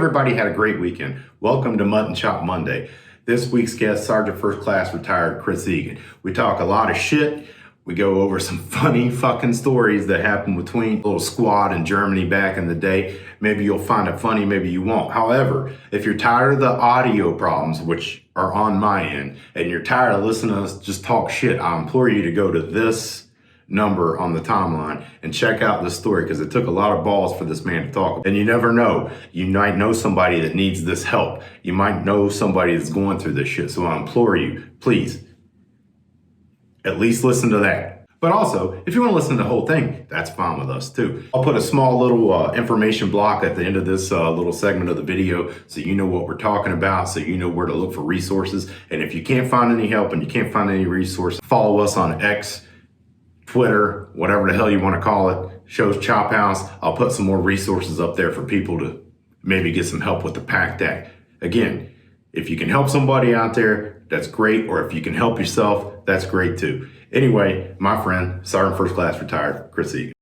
everybody had a great weekend. Welcome to Mutton Chop Monday. This week's guest, Sergeant First Class Retired Chris Egan. We talk a lot of shit. We go over some funny fucking stories that happened between a little squad in Germany back in the day. Maybe you'll find it funny, maybe you won't. However, if you're tired of the audio problems, which are on my end, and you're tired of listening to us just talk shit, I implore you to go to this number on the timeline and check out this story, because it took a lot of balls for this man to talk. And you never know, you might know somebody that needs this help. You might know somebody that's going through this shit. So I implore you, please, at least listen to that. But also, if you want to listen to the whole thing, that's fine with us too. I'll put a small little information block at the end of this little segment of the video, so you know what we're talking about, so you know where to look for resources. And if you can't find any help and you can't find any resources, follow us on X, Twitter, whatever the hell you want to call it, Show's Chop House. I'll put some more resources up there for people to maybe get some help with the Pact Act. Again, if you can help somebody out there, that's great. Or if you can help yourself, that's great too. Anyway, my friend, Sergeant First Class Retired Chris Egan.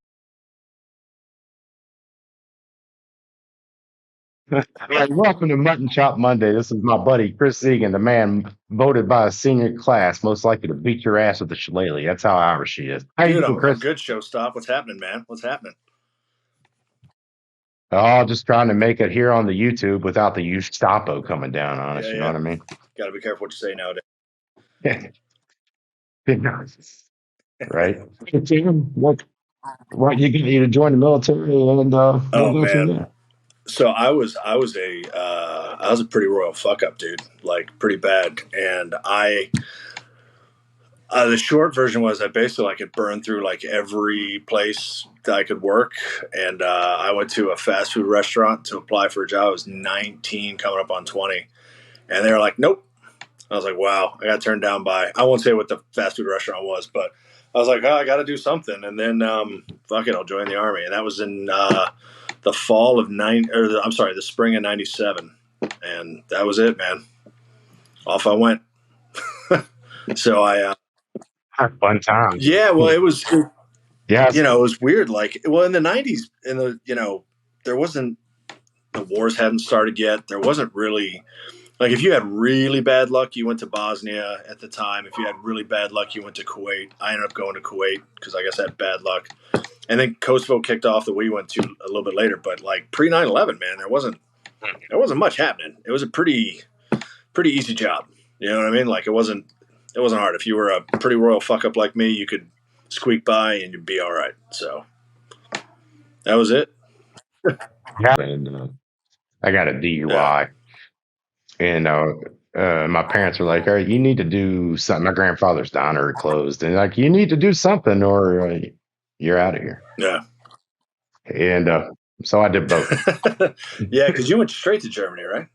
Welcome to Mutton Chop Monday. This is my buddy Chris Egan, the man voted by a senior class most likely to beat your ass with a shillelagh. That's how Irish she is. How you doing, Chris? I'm good, Showstop. What's happening, man? What's happening? Oh, just trying to make it here on the YouTube without the Gestapo coming down on us. You know what I mean? Got to be careful what you say nowadays. Right? What you get you to join the military and oh man. So I was a pretty royal fuck up, dude. Like pretty bad. And the short version was I basically like had burned through like every place that I could work, and I went to a fast food restaurant to apply for a job. I was 19, coming up on 20, and they were like, "Nope." I was like, "Wow!" I got turned down by, I won't say what the fast food restaurant was, but I was like, "Oh, I got to do something." And then, fuck it, I'll join the Army, and that was in the fall of the spring of '97, and that was it, man. Off I went. So I. Fun time. Yeah, well, it was. Yeah, it was weird. Like, well, in the '90s, there wasn't, the wars hadn't started yet. There wasn't really, like, if you had really bad luck, you went to Bosnia at the time. If you had really bad luck, you went to Kuwait. I ended up going to Kuwait because I guess I had bad luck. And then Kosovo kicked off that we went to a little bit later. But like pre 9/11, man, there wasn't much happening. It was a pretty easy job. You know what I mean? Like it wasn't hard. If you were a pretty royal fuck up like me, you could squeak by and you'd be all right. So that was it. And I got a DUI, and my parents were like, "All right, you need to do something." My grandfather's diner closed, and like, you need to do something, or you're out of here. Yeah. And so I did both. Yeah, because you went straight to Germany, right?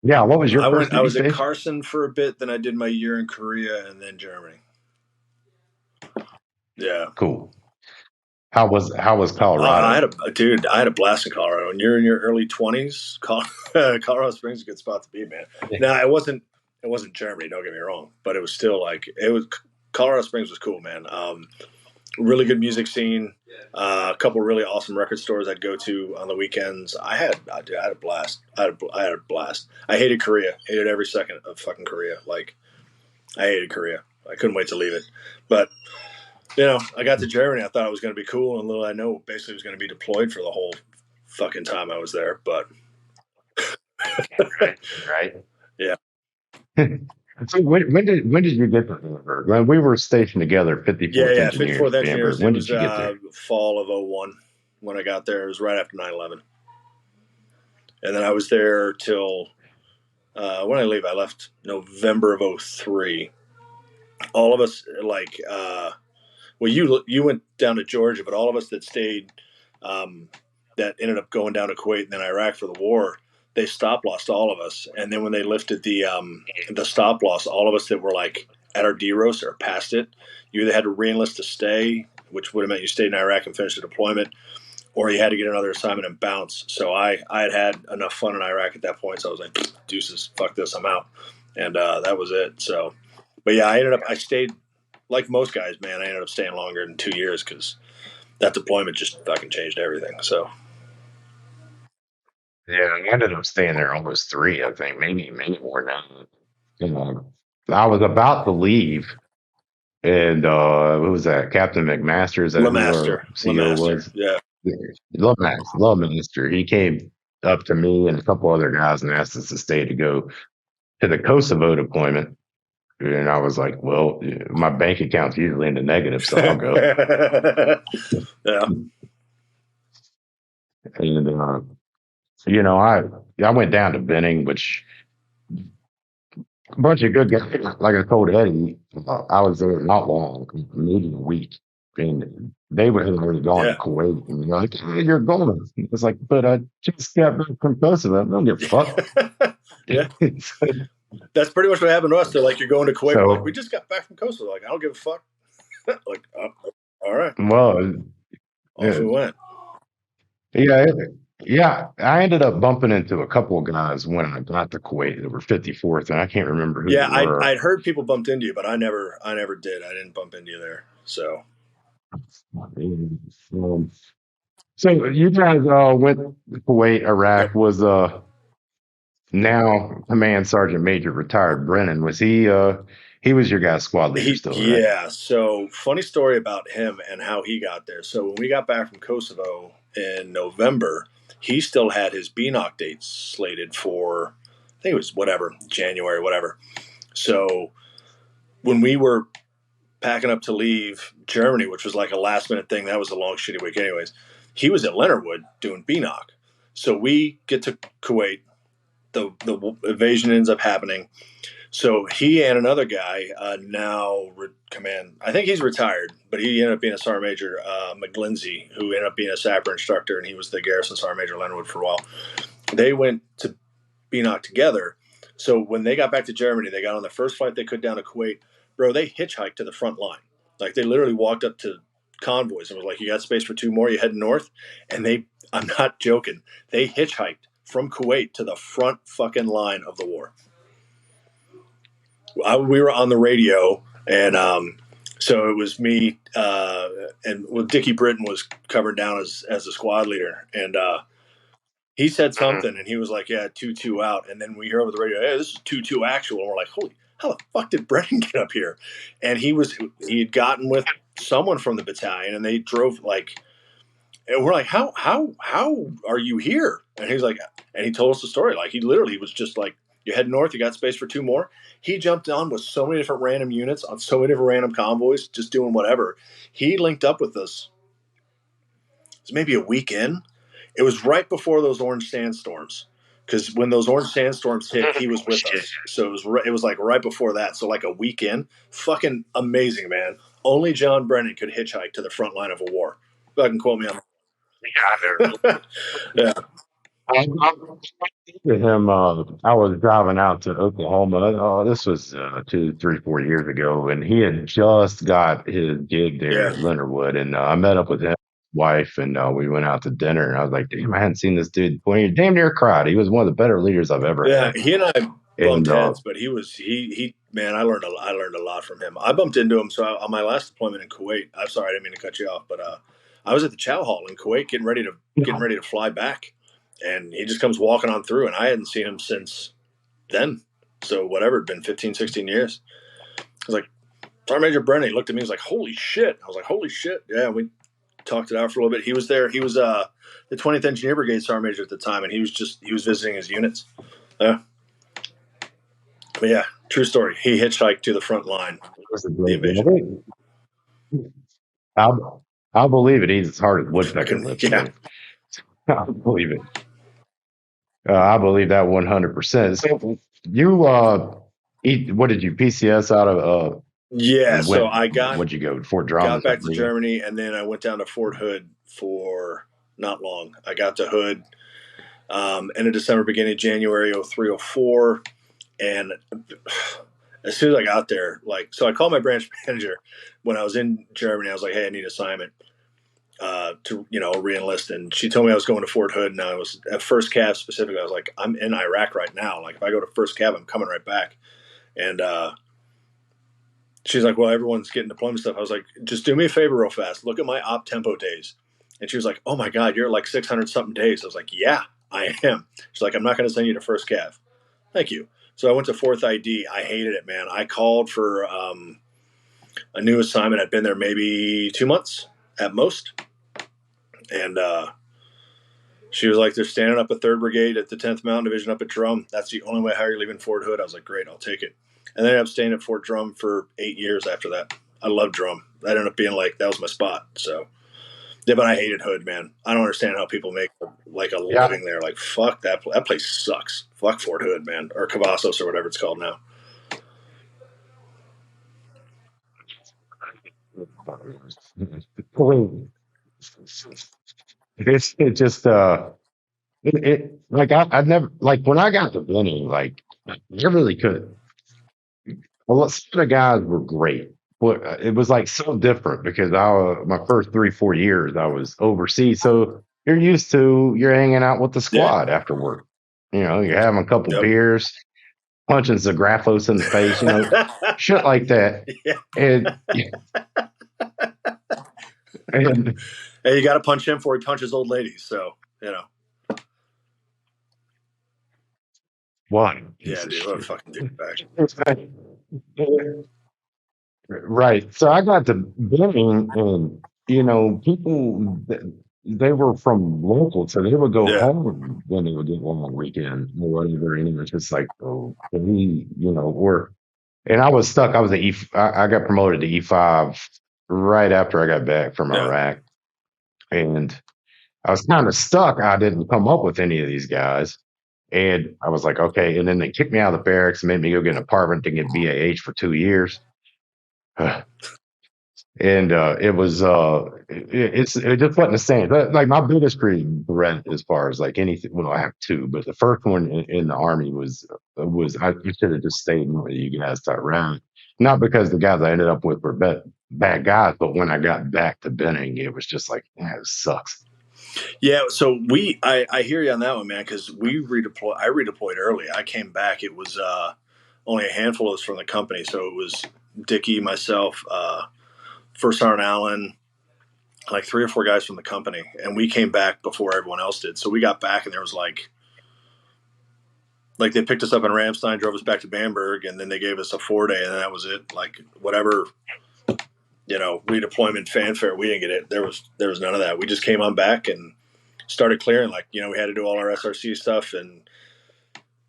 Yeah. What was your first? I was at Carson for a bit, then I did my year in Korea, and then Germany. Yeah. Cool. How was Colorado? I had a blast in Colorado. When you're in your early 20s, Colorado Springs is a good spot to be, man. Yeah. Now it wasn't Germany, don't get me wrong, but it was still like, Colorado Springs was cool, man. Really good music scene. A couple really awesome record stores I'd go to on the weekends. I had a blast. I had a blast. I hated Korea. Hated every second of fucking Korea. Like, I hated Korea. I couldn't wait to leave it. But I got to Germany. I thought it was going to be cool, and little I know, basically was going to be deployed for the whole fucking time I was there. But right. Yeah. So when did you get to Bamberg? When we were stationed together, 54th Engineers. 54th Engineers. When did you get there? Fall of 01 when I got there. It was right after 9/11. And then I was there till when I leave, I left November of 03. All of us, like, well, you went down to Georgia, but all of us that stayed, that ended up going down to Kuwait and then Iraq for the war, they stop lost all of us. And then when they lifted the stop loss, all of us that were like at our DROS or past it, you either had to re-enlist to stay, which would have meant you stayed in Iraq and finished the deployment, or you had to get another assignment and bounce. So I had enough fun in Iraq at that point. So I was like, deuces, fuck this, I'm out. And that was it. So, but yeah, I stayed, like most guys, man, I ended up staying longer than 2 years because that deployment just fucking changed everything. So Yeah, I ended up staying there almost 3, I think, maybe more now. You know, I was about to leave, and who was that? Captain McMaster? Is that who our CEO Lemaster, was? yeah. Love Minister. He came up to me and a couple other guys and asked us to stay to go to the Kosovo deployment. And I was like, well, my bank account's usually in the negative, so I'll go. Yeah. And I went down to Benning, which a bunch of good guys. Like I told Eddie, I was there not long, maybe a week, and they had already gone to Yeah. Kuwait. And you're like, hey, you're going. It's like, but I just got back from Kosovo. I don't give a fuck. Yeah. That's pretty much what happened to us. They're like, you're going to Kuwait. We're like, we So, just got back from Kosovo. Like, I don't give a fuck. Like, all right. well, Off yeah, we went. yeah, yeah. I ended up bumping into a couple of guys when I got to Kuwait that were 54th, and I can't remember who they Yeah, were. I'd heard people bumped into you, but I never did. I didn't bump into you there. So Um, so you guys went to Kuwait, yep. Iraq. Was now Command Sergeant Major retired Brennan? Was he was your guys' squad leader still, right? Yeah. So funny story about him and how he got there. So when we got back from Kosovo in November, he still had his BNOC dates slated for, I think it was whatever, January, whatever. So when we were packing up to leave Germany, which was like a last minute thing, that was a long shitty week anyways. He was at Leonardwood doing BNOC. So we get to Kuwait, the invasion ends up happening. So he and another guy command. I think he's retired, but he ended up being a sergeant major, McGlindsey, who ended up being a sapper instructor, and he was the garrison sergeant major Leonardwood for a while. They went to BNOC together. So when they got back to Germany, they got on the first flight they could down to Kuwait. Bro, they hitchhiked to the front line. Like they literally walked up to convoys and was like, "You got space for 2 more? You heading north?" And I'm not joking, they hitchhiked from Kuwait to the front fucking line of the war. We were on the radio, and so it was me and Dickie Britton was covered down as the squad leader, and he said Mhm. something, and he was like, "Yeah, 2-2 out," and then we hear over the radio, "Hey, this is 2-2 actual," and we're like, "Holy, how the fuck did Brenton get up here?" And he had gotten with someone from the battalion, and they drove like. And we're like, how are you here? And he's like, and he told us the story. Like he literally was just like, you head north, you got space for 2 more. He jumped on with so many different random units on so many different random convoys, just doing whatever. He linked up with us. It was maybe a week in. It was right before those orange sandstorms. Because when those orange sandstorms hit, he was with Shit. us. So it was like right before that. So like a week in, fucking amazing, man. Only John Brennan could hitchhike to the front line of a war. Fucking quote me on Yeah, that. Yeah. I to him. I was driving out to Oklahoma. This was 2, 3, 4 years ago, and he had just got his gig there Yeah. at Leonardwood, and I met up with him, his wife, and we went out to dinner. And I was like, "Damn, I hadn't seen this dude." When he damn near cried. He was one of the better leaders I've ever Yeah, had. he and I bumped And heads, but he man, I learned a lot from him. I bumped into him on my last deployment in Kuwait. I'm sorry, I didn't mean to cut you off, but I was at the Chow Hall in Kuwait getting ready to fly back, and he just comes walking on through, and I hadn't seen him since then. So whatever, it'd been 15, 16 years. I was like, Sergeant Major Brennan. He looked at me. He was like, "Holy shit!" I was like, "Holy shit!" Yeah, we talked it out for a little bit. He was there. He was the 20th Engineer Brigade Sergeant Major at the time, and he was visiting his units. Yeah. But yeah, true story. He hitchhiked to the front line, it was a the great invasion. deal. I'll believe it. He's as hard as woodpecker Fucking lips, yeah, man. I'll believe it. I believe that 100%. So you what did you PCS out of yeah. and So went I got what'd you go Fort Drum? got Is that back to where you Germany, and then I went down to Fort Hood for not long. I got to Hood end of December, beginning of January 03, 04. And as soon as I got there, so I called my branch manager when I was in Germany. I was like, "Hey, I need assignment to reenlist," and she told me I was going to Fort Hood, and I was at First Cav specifically. I was like, "I'm in Iraq right now. Like, if I go to First Cav, I'm coming right back." And she's like, "Well, everyone's getting deployment stuff." I was like, "Just do me a favor, real fast. Look at my op tempo days." And she was like, "Oh my God, you're at like 600 something days." I was like, "Yeah." I am. She's like, I'm not going to send you to first cav. Thank you. So I went to fourth ID. I hated it, man. I called for a new assignment. I'd been there maybe 2 months at most. And she was like, they're standing up at 3rd Brigade at the 10th Mountain Division up at Drum. That's the only way how you're leaving Fort Hood. I was like, great, I'll take it. And then I ended up staying at Fort Drum for 8 years after that. I loved Drum. That ended up being like, that was my spot. So, yeah, but I hated Hood, man. I don't understand how people make like a living there. Like, fuck, that place sucks. Fuck Fort Hood, man. Or Cavazos or whatever it's called now. It just like I've never like when I got to Benny, like I really couldn't. Well, some of the guys were great, but it was like so different because my first 3 4 years I was overseas, so you're hanging out with the squad after work. You're having a couple beers, punching Zagrafos in the face, shit like that. Yeah. And and Hey, you got to punch him before he punches old ladies. So, Why? Yeah, dude, what a fucking douchebag. Right. So I got to Benning, and people they were from local, so they would go home when they would get long weekend or whatever, and it was just like, oh, and I was stuck. I was I got promoted to E5 right after I got back from Iraq, and I was kind of stuck. I didn't come up with any of these guys. And I was like, okay. And then they kicked me out of the barracks and made me go get an apartment to get BAH for 2 years. And it was it just wasn't the same. Like my biggest regret as far as like anything. Well, I have two, but the first one in the army was I should have just stayed with you guys to Iraq. Not because the guys I ended up with were bad guys, but when I got back to Benning, it was just like, it sucks. Yeah, so I hear you on that one, man, because I redeployed early. I came back. It was only a handful of us from the company. So it was Dickie, myself, First Sergeant Allen, like 3 or 4 guys from the company. And we came back before everyone else did. So we got back and there was like they picked us up in Ramstein, drove us back to Bamberg, and then they gave us a 4-day, and that was it. Like whatever, redeployment fanfare, we didn't get it. There was none of that. We just came on back and started clearing. Like, we had to do all our SRC stuff and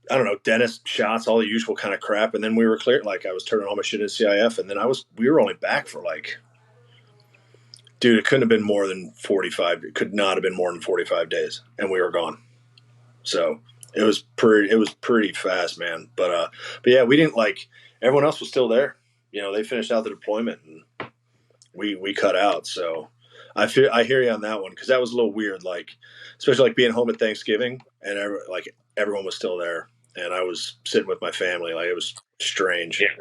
I don't know, dentist shots, all the usual kind of crap. And then we were clear. Like I was turning all my shit into CIF, and then we were only back for like, dude, it couldn't have been more than 45. It could not have been more than 45 days, and we were gone. So it was pretty fast, man. But yeah, we didn't everyone else was still there. They finished out the deployment and we cut out. So I hear you on that one, because that was a little weird, especially being home at Thanksgiving and everyone was still there and I was sitting with my family. It was strange. Yeah.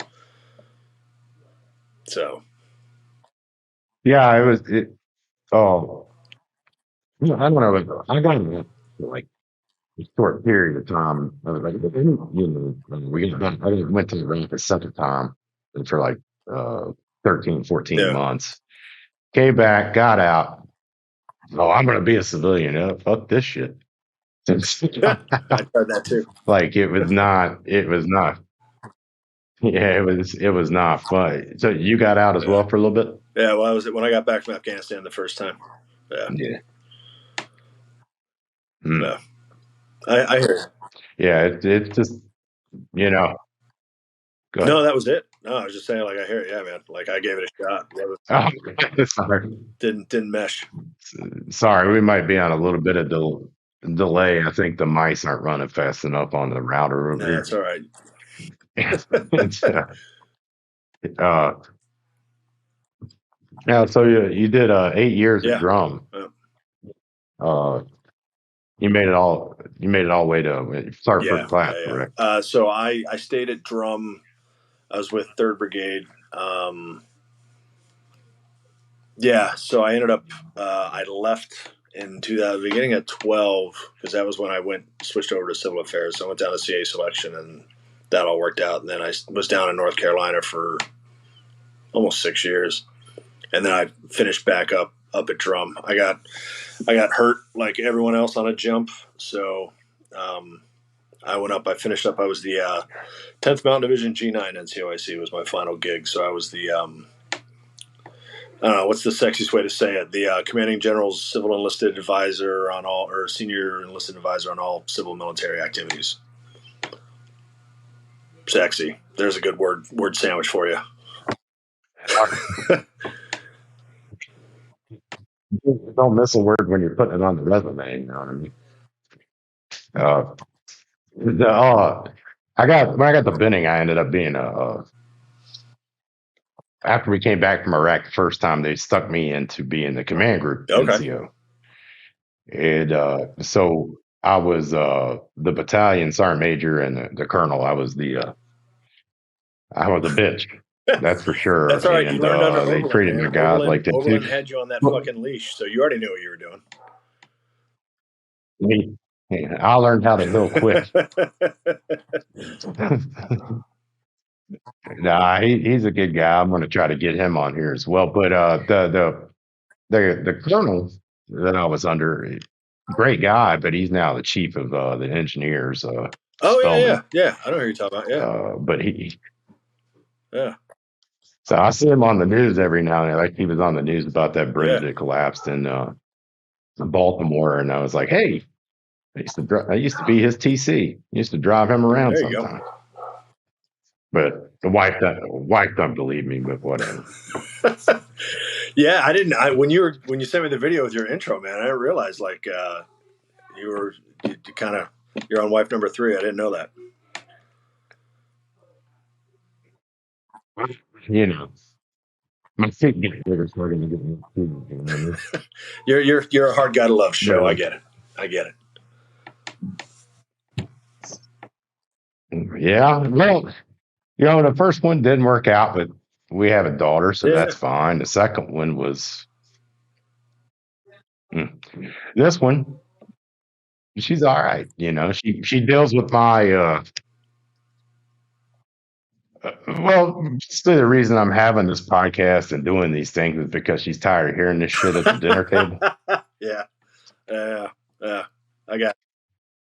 So. Yeah, it was. Oh, I don't know. I got like a short period of time. I was like, I went to Iraq a second time for like 13, 14 months. Came back, got out. Oh, I'm gonna be a civilian. Fuck this shit. I tried that too. It was not. Yeah, it was not fun. So you got out as well for a little bit? Yeah, well, when I got back from Afghanistan the first time. Yeah. Yeah. I hear you. Yeah, it's just, go ahead. No, that was it. No, I was just saying, I hear it. Yeah, man. I gave it a shot. Sorry. Didn't mesh. Sorry, we might be on a little bit of delay. I think the mice aren't running fast enough on the router over here. That's all right. Yeah, so you did 8 years of drum. You made it all the way to start first class, correct? So I stayed at drum. I was with 3rd Brigade. So I ended up I left in beginning of 12, because that was when I switched over to civil affairs. So I went down to CA selection and that all worked out. And then I was down in North Carolina for almost 6 years. And then I finished back up up at drum. I got hurt like everyone else on a jump, so I went up. I finished up. I was the 10th Mountain Division G9 NCOIC was my final gig. So I was the I don't know what's the sexiest way to say it. The commanding general's civil enlisted advisor on all, or senior enlisted advisor on all civil military activities. Sexy. There's a good word sandwich for you. Don't miss a word when you're putting it on the resume. You know what I mean? When I got the binning, I ended up being after we came back from Iraq the first time, they stuck me into being the command group NCO. And so I was the battalion sergeant major and the colonel. I was a bitch. That's for sure. That's all right. And you learned under they Oberlin, treated man. the guys Oberlin, like that Oberlin too. had you on that fucking leash, so you already knew what you were doing. I learned how to heal quick. Nah, he's a good guy. I'm going to try to get him on here as well. But the colonel that I was under, great guy, but he's now the chief of the engineers. Yeah. I know who you're talking about. Yeah. But yeah. So I see him on the news every now and then. Like he was on the news about that bridge that collapsed in Baltimore, and I was like, hey, I used to be his TC. Used to drive him around sometimes. But the wife don't believe me, but whatever. Yeah, I didn't. When you sent me the video with your intro, man, I didn't realize like you're on wife number 3. I didn't know that. You know, my feet get bigger, so I'm gonna get You're a hard guy to love, Sho. I get it. Yeah, well, the first one didn't work out, but we have a daughter, so that's fine. The second one was this one. She's all right. She deals with my well, just the reason I'm having this podcast and doing these things is because she's tired of hearing this shit at the dinner table. Yeah. I got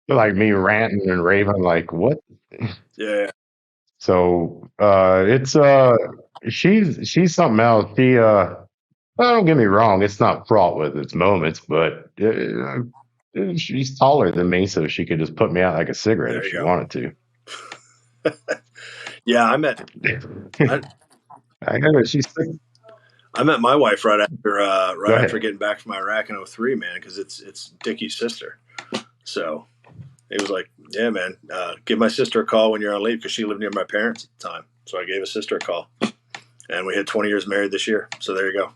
it. Like me ranting and raving, like what? Yeah. So it's she's something else. She don't get me wrong, it's not fraught with its moments, but she's taller than me, so she could just put me out like a cigarette if she wanted to. Yeah, I met my wife right after getting back from Iraq in 2003, man, because it's Dickie's sister. So he was like, yeah, man, give my sister a call when you're on leave, because she lived near my parents at the time. So I gave his sister a call, and we hit 20 years married this year. So there you go.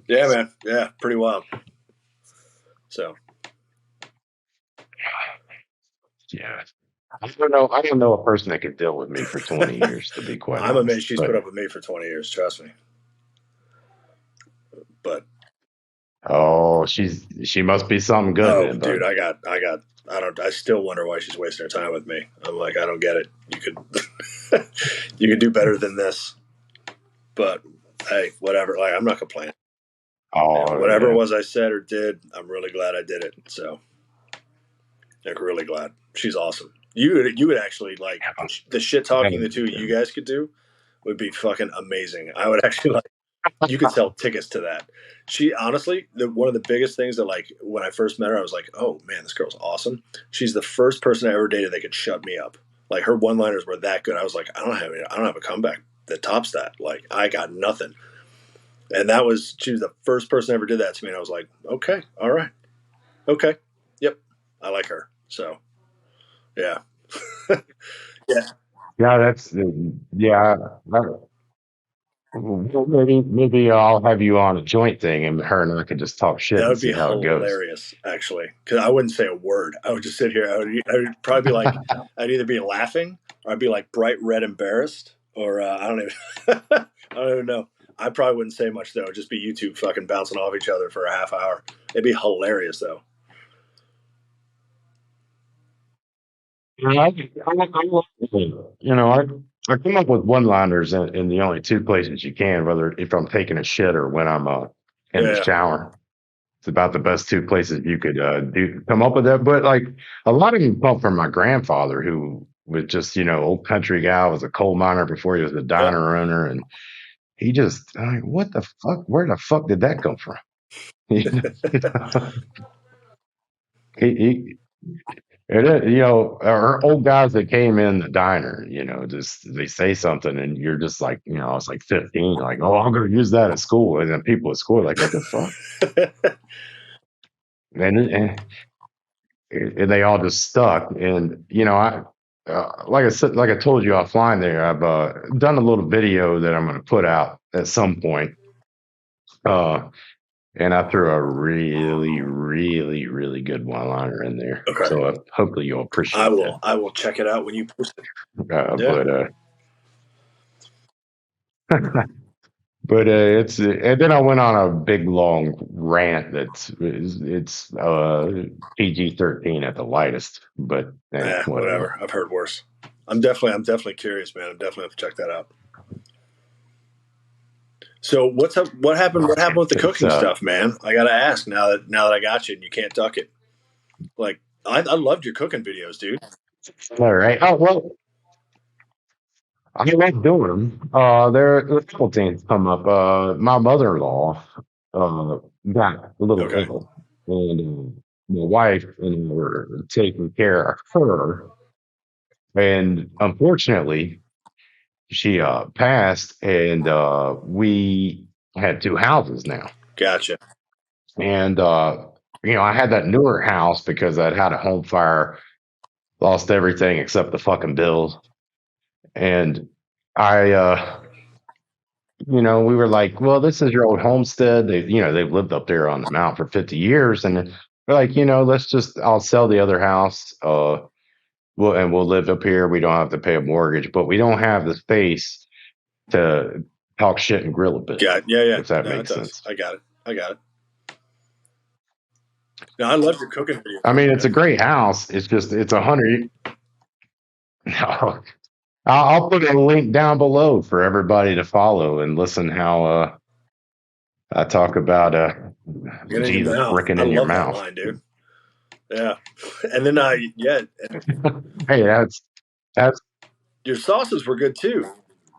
Yeah, man. Yeah, pretty wild. So yeah. I don't know a person that could deal with me for 20 years, to be quite honest. I'm amazed she's put up with me for 20 years, trust me. But she must be something good. Oh, then, dude, I still wonder why she's wasting her time with me. I'm like, I don't get it. You could do better than this. But hey, whatever. Like, I'm not complaining. Whatever it was I said or did, I'm really glad I did it. So, like, really glad. She's awesome. You would actually like the shit talking the two of you guys could do would be fucking amazing. I would actually like. You could sell tickets to that. She honestly, one of the biggest things that, like, when I first met her, I was like, oh man, this girl's awesome. She's the first person I ever dated that could shut me up. Like, her one-liners were that good. I was like, I don't have a comeback that tops that. Like, I got nothing. And she was the first person that ever did that to me. And I was like, okay, all right. Okay. Yep. I like her. So yeah. Yeah. Yeah, well, maybe I'll have you on a joint thing, and her and I could just talk shit and see how it goes. That would be hilarious, actually, because I wouldn't say a word. I would just sit here. I would probably be like, I'd either be laughing, or I'd be like bright red embarrassed, or I don't even know. I probably wouldn't say much, though. It'd just be you two fucking bouncing off each other for a half hour. It'd be hilarious, though. I I come up with one-liners in the only two places you can, whether if I'm taking a shit or when I'm in the Yeah. shower. It's about the best two places you could come up with that. But like a lot of them come from my grandfather, who was just old country guy, was a coal miner before he was a Yep. diner owner, and he just I'm like, what the fuck? Where the fuck did that come from? You know? he, And it, or old guys that came in the diner, just they say something and you're just like, I was like 15, like, oh, I'm gonna use that at school. And then people at school are like, what the fuck? And, and they all just stuck. And like I said, like I told you offline there, I've done a little video that I'm gonna put out at some point. And I threw a really, really, really good one-liner in there. Okay. So hopefully you'll appreciate that. I will check it out when you post it. Yeah. But it's and then I went on a big long rant it's PG-13 at the lightest, but whatever. I've heard worse. I'm definitely curious, man. I'm definitely have to check that out. So what's up? What happened? What happened with the cooking stuff, man? I gotta ask now that I got you and you can't duck it. Like I loved your cooking videos, dude. All right. Oh well, I like doing them. There are a couple things come up. My mother-in-law got a little ill, and my wife and I were taking care of her, and unfortunately, she passed, and we had two houses now. Gotcha. And I had that newer house because I'd had a home fire, lost everything except the fucking bills, and I we were like, well, this is your old homestead. They've lived up there on the mountain for 50 years. And we're like, I'll sell the other house. We'll live up here. We don't have to pay a mortgage, but we don't have the space to talk shit and grill a bit. Yeah. If that makes sense. I got it. No, I love your cooking video. I mean, it's a great house. It's just, it's 100. No. I'll put a link down below for everybody to follow and listen how I talk about Jesus fricking in your mouth. That line, dude. Yeah. And then hey, that's your sauces were good too.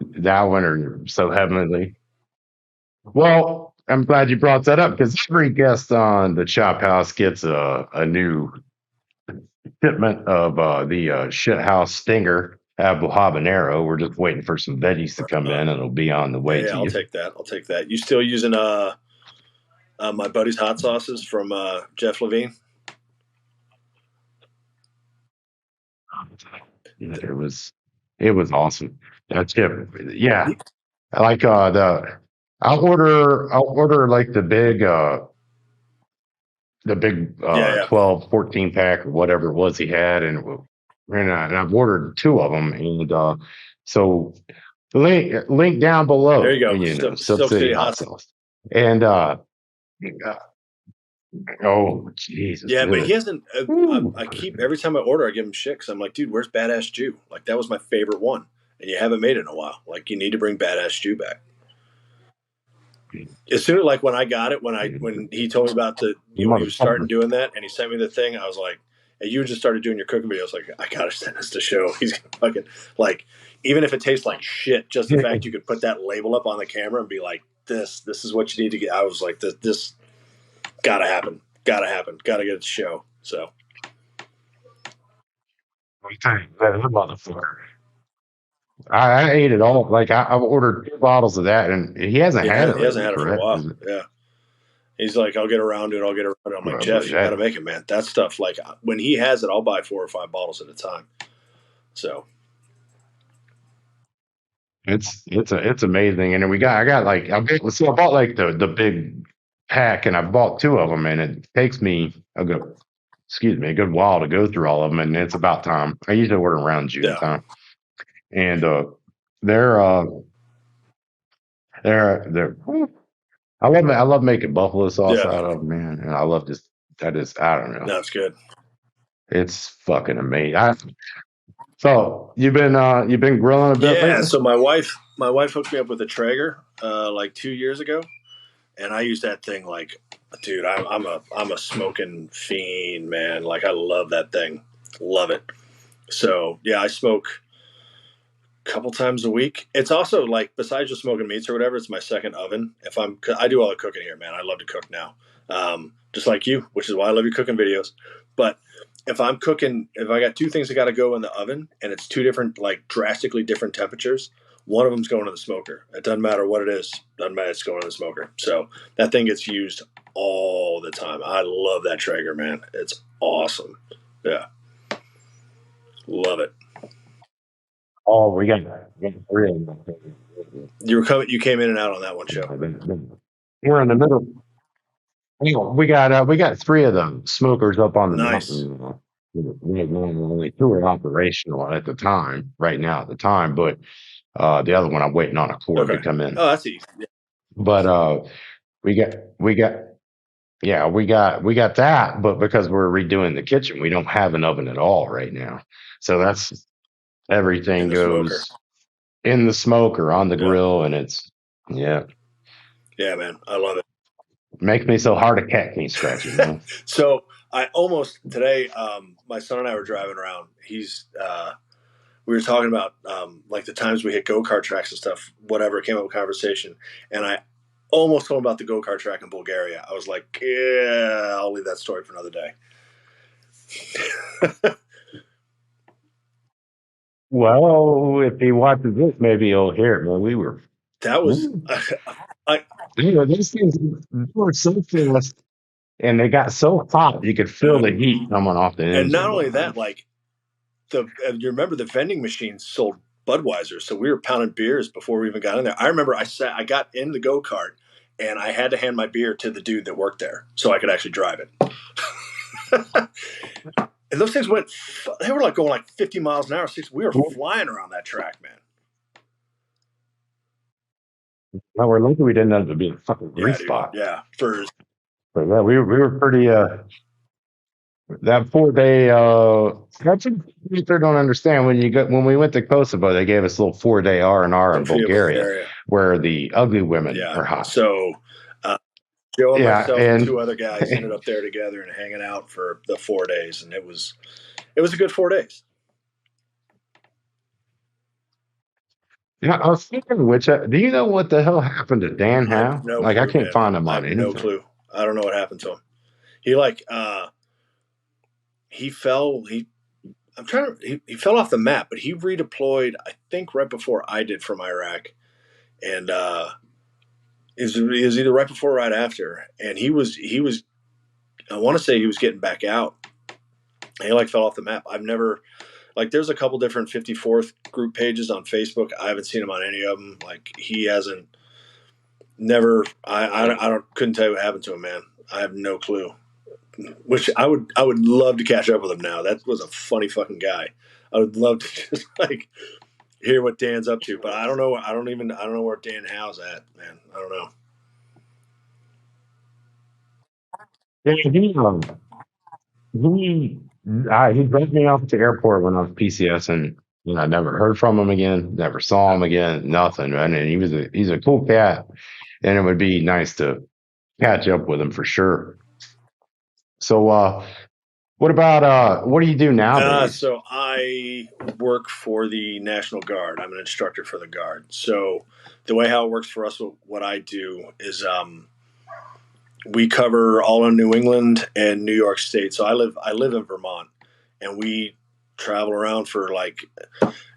That one are so heavenly. Well, I'm glad you brought that up because every guest on the Chop House gets a new shipment of the Shit House Stinger Apple Habanero. We're just waiting for some veggies to come in, and it'll be on the way to I'll you. take that. You still using my buddy's hot sauces from Jeff Levine? It was awesome. That's it. Yeah, like I'll order like the big 12, 14 pack or whatever it was he had, and I've ordered two of them, and so link down below. There you go. Sub City hot sauce, and oh Jesus! Yeah, but he hasn't. I keep every time I order, I give him shit because I'm like, dude, where's Badass Jew? Like that was my favorite one, and you haven't made it in a while. Like you need to bring Badass Jew back. As soon as like when I got it, when he told me about he was starting doing that, and he sent me the thing, I was like, and you just started doing your cooking videos. Like I gotta send this to Show. He's fucking like, even if it tastes like shit, just the fact you could put that label up on the camera and be like, this is what you need to get. I was like, this gotta happen. Gotta get it to Show. So I ate it all. Like I've ordered 2 bottles of that, and he hasn't had it. He hasn't had it for a while. Yeah. He's like, I'll get around to it. I'm like, Jeff, you got to make it, man. That stuff, like when he has it, I'll buy 4 or 5 bottles at a time. So it's amazing. And then I bought like the big pack, and I bought 2 of them, and it takes me a good while to go through all of them, and it's about time. I usually order around June time, and they're I love making buffalo sauce out of them, man, and I love I don't know. That's good. It's fucking amazing. So you've been grilling a bit Yeah. lately? So my wife hooked me up with a Traeger like 2 years ago, and I use that thing like, dude, I'm a smoking fiend, man. Like I love that thing, love it. So yeah, I smoke a couple times a week. It's also like, besides just smoking meats or whatever, it's my second oven. I do all the cooking here, man. I love to cook now, just like you, which is why I love your cooking videos. But if I'm cooking, if I got two things that got to go in the oven, and it's two different, like drastically different temperatures, one of them's going in the smoker. It doesn't matter what it is. Doesn't matter. It's going in the smoker. So that thing gets used all the time. I love that Traeger, man. It's awesome. Yeah, love it. Oh, we got three of them. You came in and out on that one show. We're in the middle. We got three of them smokers up on the Nice. mountain. Only two are operational at the time, right now at the time, but the other one I'm waiting on a cord to Okay. come in. Oh, that's easy. Yeah. But we got we got yeah, we got that, but because we're redoing the kitchen, we don't have an oven at all right now. So that's In everything the smoker. goes in the smoker on the Yeah. grill, and it's yeah, Yeah, man. I love it. makes me so hard a cat can't scratch it, man. So I almost today, my son and I were driving around. We were talking about like the times we hit go-kart tracks and stuff, whatever, came up with conversation. And I almost told him about the go-kart track in Bulgaria. I was like, yeah, I'll leave that story for another day. Well, if he watches this, maybe he'll hear it. Man, That was, I, these things they were so fast, and they got so hot you could feel the heat coming off the and not engine, only man. that, like you remember the vending machines sold Budweiser, so we were pounding beers before we even got in there. I remember I got in the go kart, and I had to hand my beer to the dude that worked there so I could actually drive it. And those things they were like going like 50 miles an hour. We were flying around that track, man. Well, we're lucky we didn't end up being a fucking Yeah, grease dude. spot. Yeah, But yeah, we were pretty that 4 day that's what people don't understand. When we went to Kosovo, they gave us a little 4 day R&R in Sofia, Bulgaria Bulgaria. where the ugly women Yeah. are hot. So Joe and Yeah, myself and and two other guys ended up there together and hanging out for the 4 days, and it was a good 4 days. yeah, I was thinking, do you know what the hell happened to Dan I have Howe? no Like, I clue, can't man. find him I on have no anything. clue. I don't know what happened to him. He like he fell. He fell off the map, but he redeployed. I think right before I did from Iraq, and it was either right before or right after. And he was. I want to say he was getting back out. And he like fell off the map. I've never like. There's a couple different 54th group pages on Facebook. I haven't seen him on any of them. Like he hasn't. Never. I don't. Couldn't tell you what happened to him, man. I have no clue. Which I would love to catch up with him now. That was a funny fucking guy. I would love to just like hear what Dan's up to, but I don't know. I don't know where Dan Howe's at, man. I don't know. Yeah, he dropped me off at the airport when I was PCS, and I never heard from him again, never saw him again, nothing. And he's a cool cat, and it would be nice to catch up with him for sure. So, what do you do nowadays? So I work for the National Guard. I'm an instructor for the Guard. So the way how it works for us, what I do is we cover all of New England and New York State. So I live in Vermont, and we travel around for like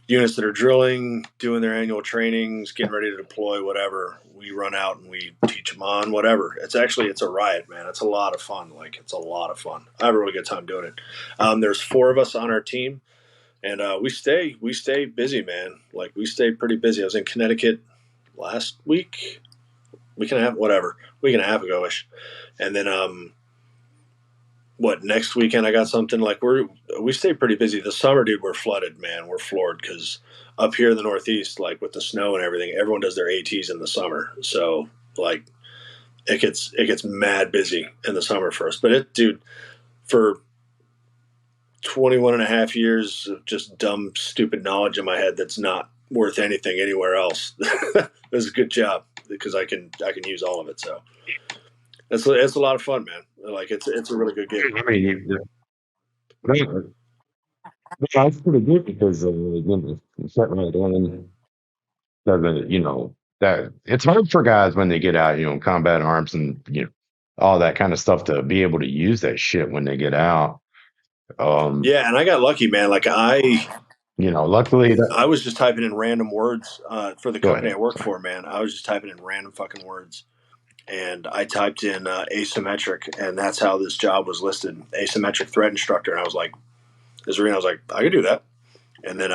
units that are drilling, doing their annual trainings, getting ready to deploy, whatever. We run out and we teach them on whatever. It's a riot, man. It's a lot of fun. Like it's a lot of fun. I have a really good time doing it. There's four of us on our team, and we stay busy, man. Like we stay pretty busy. I was in Connecticut last week and a half ago ish, and then next weekend I got something. Like we stay pretty busy. The summer, dude, we're flooded, man. We're floored because up here in the Northeast, like with the snow and everything, everyone does their ATs in the summer. So like it gets mad busy in the summer for us. But dude, for 21 and a half years of just dumb, stupid knowledge in my head that's not worth anything anywhere else. It was a good job because I can use all of it. So it's a lot of fun, man. Like it's a really good gig. I mean, that's pretty good because shut right down doesn't, that it's hard for guys when they get out, combat arms and all that kind of stuff to be able to use that shit when they get out. Yeah, and I got lucky, man. Like Luckily I was just typing in random words for the go company ahead. I work for, man. I was just typing in random fucking words. And I typed in asymmetric, and that's how this job was listed, asymmetric threat instructor. And I was like, I could do that. And then,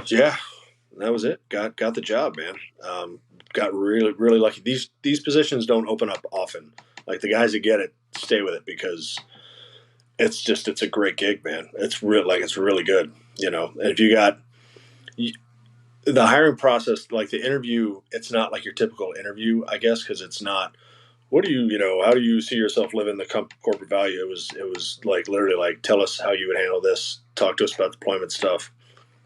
yeah, that was it. Got the job, man. Got really, really lucky. These positions don't open up often. Like the guys that get it stay with it because it's a great gig, man. It's really good, And if you got the hiring process, like the interview, it's not like your typical interview, I guess, because it's not. What do how do you see yourself living the corporate value? It was like literally like, tell us how you would handle this. Talk to us about deployment stuff.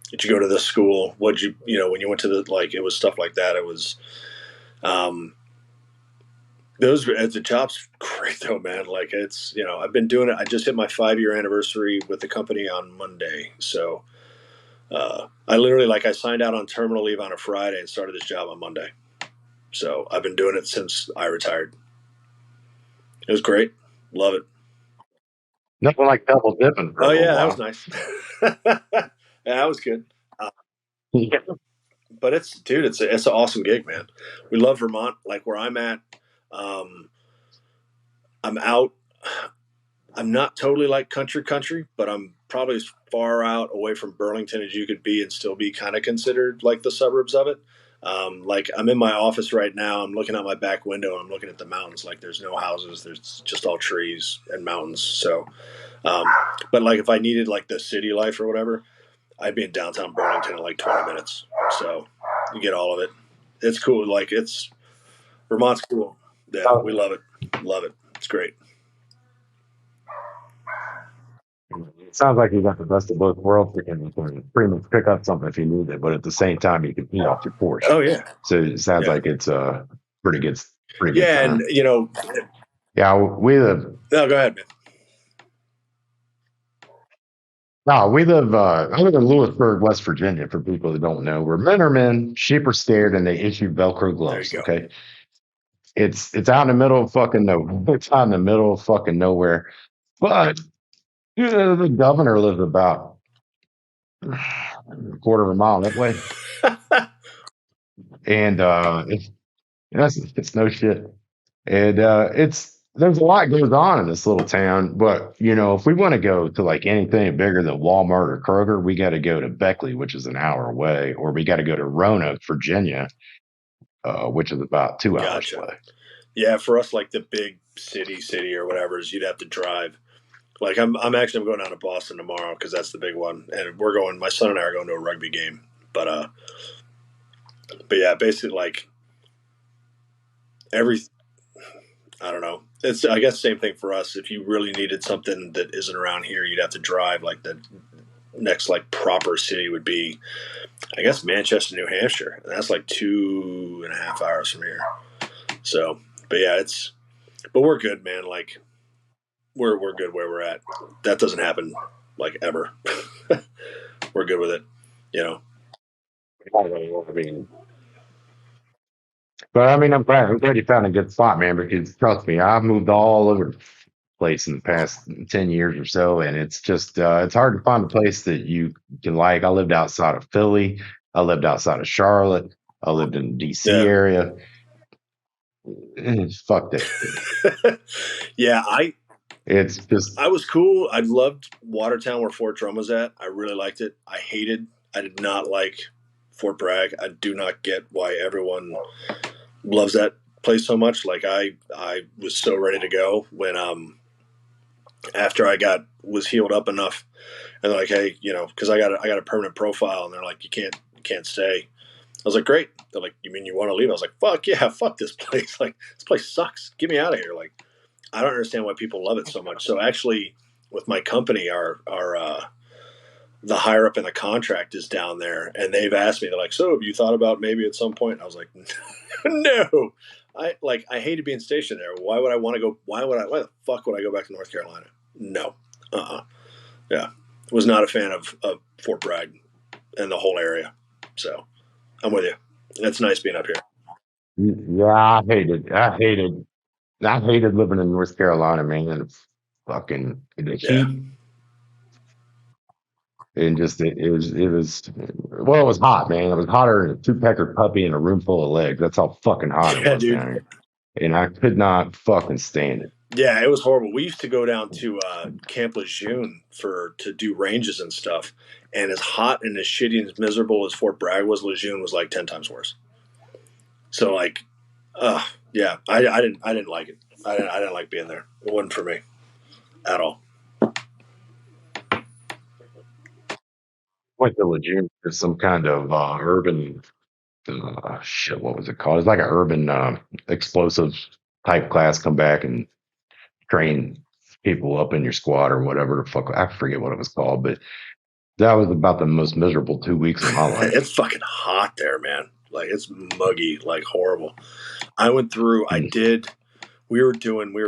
Did you go to this school? What you when you went to it was stuff like that. It was, the job's great though, man. Like it's, I've been doing it. I just hit my 5-year anniversary with the company on Monday. So, I literally I signed out on terminal leave on a Friday and started this job on Monday. So I've been doing it since I retired. It was great. Love it. Nothing like double dipping for a Oh little yeah, that was while. nice. Yeah, that was good. Yeah. But it's an awesome gig, man. We love Vermont. Like where I'm at, I'm out. I'm not totally like country, but I'm probably as far out away from Burlington as you could be and still be kind of considered like the suburbs of it. Like I'm in my office right now. I'm looking out my back window. And I'm looking at the mountains. Like there's no houses. There's just all trees and mountains. So, but like if I needed like the city life or whatever, I'd be in downtown Burlington in like 20 minutes. So you get all of it. It's cool. Like Vermont's cool. Yeah, we love it. Love it. It's great. It sounds like you got the best of both worlds. You can pretty much pick up something if you need it, but at the same time, you can eat off your porch. Oh yeah. So it sounds like it's a pretty good Yeah, time. and Yeah, we live. No, go ahead, man. No, we live. I live in Lewisburg, West Virginia. For people that don't know, where men are men, sheep are scared, and they issue Velcro gloves. Okay, it's out in the middle of fucking nowhere. It's out in the middle of fucking nowhere. But the governor lives about a quarter of a mile that way, and it's no shit. And there's a lot goes on in this little town, but if we want to go to like anything bigger than Walmart or Kroger, we got to go to Beckley, which is an hour away, or we got to go to Roanoke, Virginia, which is about 2 hours away. Yeah, for us, like the big city or whatever, is you'd have to drive. Like I'm going down to Boston tomorrow because that's the big one, and my son and I are going to a rugby game. But yeah, basically like I don't know. It's I guess same thing for us. If you really needed something that isn't around here, you'd have to drive. Like the next like proper city would be, I guess, Manchester, New Hampshire, and that's like 2.5 hours from here. So, but yeah, but we're good, man. Like we're good where we're at. That doesn't happen like ever. We're good with it, But I mean, I'm glad you found a good spot, man. Because trust me, I've moved all over the place in the past 10 years or so, and it's just it's hard to find a place that you can like. I lived outside of Philly. I lived outside of Charlotte. I lived in the DC area. Fuck that. Yeah, it's just I was cool. I loved Watertown where Fort Drum was at. I really liked it. I did not like Fort Bragg. I do not get why everyone loves that place so much. Like I was so ready to go when after I was healed up enough, and they're like, hey, because I got a permanent profile, and they're like, you can't stay. I was like, great. They're like, you mean you want to leave? I was like, fuck yeah, fuck this place. Like this place sucks. Get me out of here. Like I don't understand why people love it so much. So actually, with my company, the higher up in the contract is down there, and they've asked me, they're like, so have you thought about maybe at some point? And I was like, no, I hated being stationed there. Why would I want to go? Why the fuck would I go back to North Carolina? No. Yeah. Was not a fan of Fort Bragg and the whole area. So I'm with you. It's nice being up here. Yeah, I hated living in North Carolina, man. It's fucking the Yeah. heat. And just it was well, it was hot, man. It was hotter than a two-pecker puppy in a room full of legs. That's how fucking hot it Yeah, was dude. down here. And I could not fucking stand it. Yeah, it was horrible. We used to go down to Camp Lejeune to do ranges and stuff. And as hot and as shitty and as miserable as Fort Bragg was, Lejeune was like 10 times worse. So like, yeah, I didn't like it. I didn't like being there. It wasn't for me at all. Went to Lejeune for some kind of urban shit. What was it called? It's like an urban explosive type class. Come back and train people up in your squad or whatever the fuck. I forget what it was called, but that was about the most miserable 2 weeks of my life. It's fucking hot there, man. Like it's muggy, like horrible. I went through. We were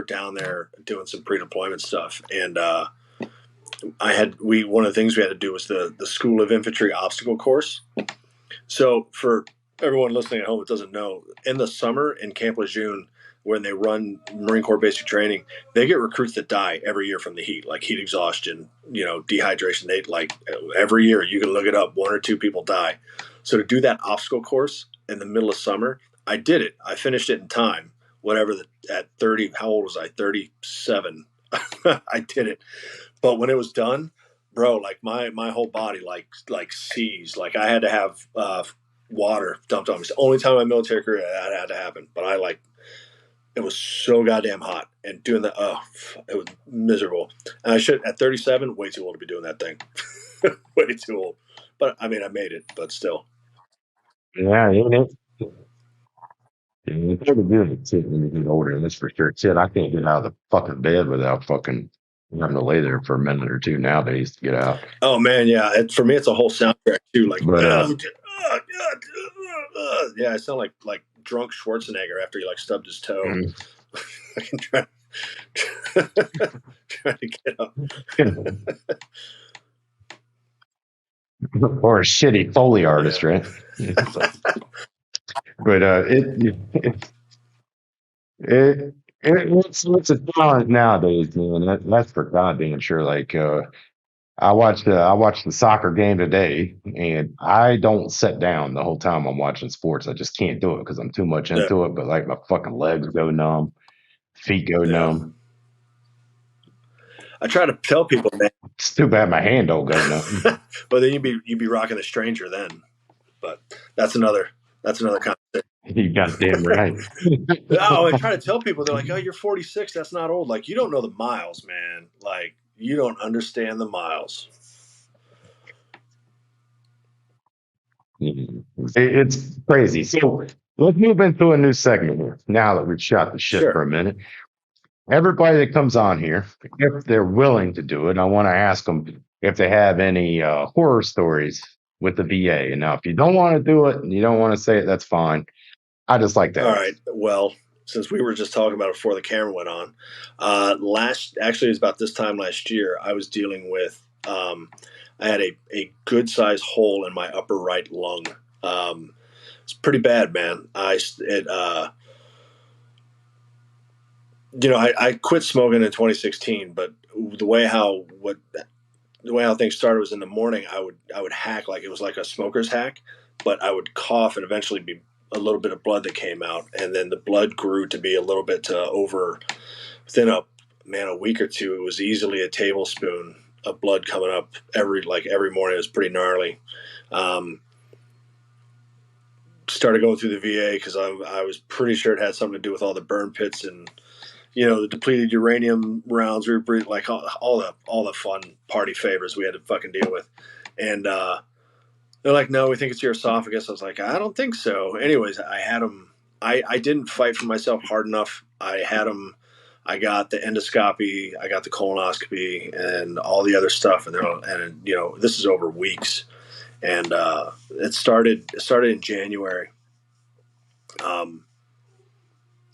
down there doing some pre-deployment stuff, and one of the things we had to do was the School of Infantry obstacle course. So for everyone listening at home that doesn't know, in the summer in Camp Lejeune, when they run Marine Corps basic training, they get recruits that die every year from the heat, like heat exhaustion, dehydration. They like every year, you can look it up, 1 or 2 people die. So to do that obstacle course in the middle of summer, I did it. I finished it in time. Whatever, at 30, how old was I? 37. I did it. But when it was done, bro, like my whole body like seized. Like I had to have water dumped on me. It's the only time in my military career that had to happen. But it was so goddamn hot, and doing that, it was miserable. And at 37, way too old to be doing that thing. Way too old. But I mean, I made it, but still. Yeah, it's hard to do it too when you get older, that's for sure. Shit, I can't get out of the fucking bed without fucking having to lay there for a minute or two nowadays to get out. Oh man, yeah. For me, it's a whole soundtrack too. Like, But yeah, I sound like drunk Schwarzenegger after he like stubbed his toe. I can try to get up. or a shitty Foley artist, Yeah. right? But it's a challenge nowadays, man. That's for goddamn sure. Like I watched the soccer game today, and I don't sit down the whole time I'm watching sports. I just can't do it because I'm too much into it. But like my fucking legs go numb, feet go numb. I try to tell people, man. It's too bad my hand don't go numb. But then you'd be rocking a stranger then. But that's another conversation. You goddamn right. Oh, I try to tell people, they're like, "Oh, you're 46. That's not old." Like, you don't know the miles, man. Like, you don't understand the miles. It's crazy. So let's move into a new segment here. Now that we've shot the shit Sure. for a minute, everybody that comes on here, if they're willing to do it, I want to ask them if they have any horror stories with the VA. And now, if you don't want to do it and you don't want to say it, that's fine. I just like that. All right. Well, since we were just talking about it before the camera went on, actually it was about this time last year, I was dealing with, I had a good sized hole in my upper right lung. It's pretty bad, man. I quit smoking in 2016, but the way how things started was in the morning, I would hack like it was like a smoker's hack, but I would cough and eventually be a little bit of blood that came out, and then the blood grew to be a little bit within a week or two. It was easily a tablespoon of blood coming up every morning. It was pretty gnarly. Started going through the VA because I was pretty sure it had something to do with all the burn pits and the depleted uranium rounds. We were like all the fun party favors we had to fucking deal with, and they're like, no, we think it's your esophagus. I was like, I don't think so. Anyways, I had them. I didn't fight for myself hard enough. I had them. I got the endoscopy, I got the colonoscopy, and all the other stuff. And you know, this is over weeks, and it started in January.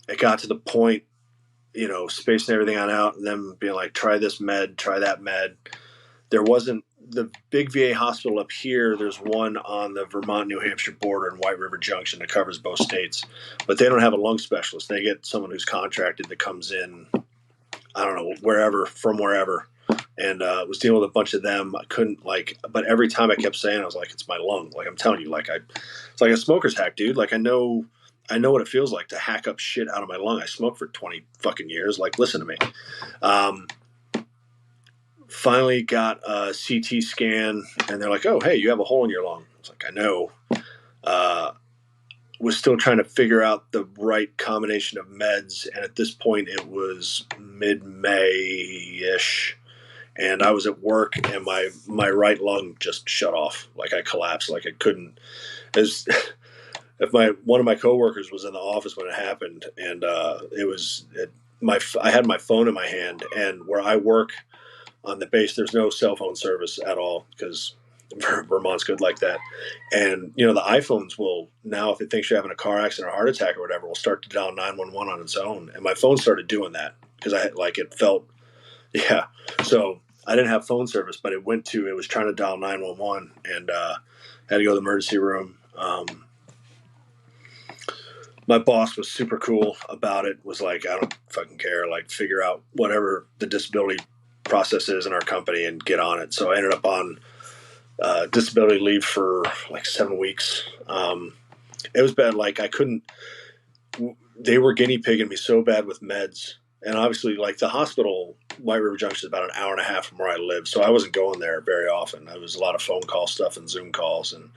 It got to the point, you know, spacing everything on out, and then being like, try this med, try that med. There wasn't the big VA hospital up here. There's one on the Vermont-New Hampshire border in White River Junction that covers both states, but they don't have a lung specialist. They get someone who's contracted that comes in, I don't know, from wherever. And was dealing with a bunch of them. I couldn't but every time I kept saying, I was like, it's my lung. Like, I'm telling you, it's like a smoker's hack, dude. Like, I know what it feels like to hack up shit out of my lung. I smoked for 20 fucking years. Like, listen to me. Finally got a CT scan, and they're like, oh, hey, you have a hole in your lung. I was like, I know. Was still trying to figure out the right combination of meds. And at this point, it was mid-May-ish. And I was at work, and my right lung just shut off. Like, I collapsed. Like, I couldn't. If one of my coworkers was in the office when it happened, and I had my phone in my hand, and where I work on the base, there's no cell phone service at all because Vermont's good like that. And, you know, the iPhones will now, if it thinks you're having a car accident or a heart attack or whatever, will start to dial 911 on its own. And my phone started doing that because it felt, yeah. So I didn't have phone service, but it was trying to dial 911, and had to go to the emergency room. My boss was super cool about it, was like, I don't fucking care. Like, figure out whatever the disability process is in our company and get on it. So I ended up on disability leave for like 7 weeks. It was bad. Like, they were guinea pigging me so bad with meds. And obviously, like, the hospital, White River Junction, is about an hour and a half from where I live. So I wasn't going there very often. It was a lot of phone call stuff and Zoom calls. And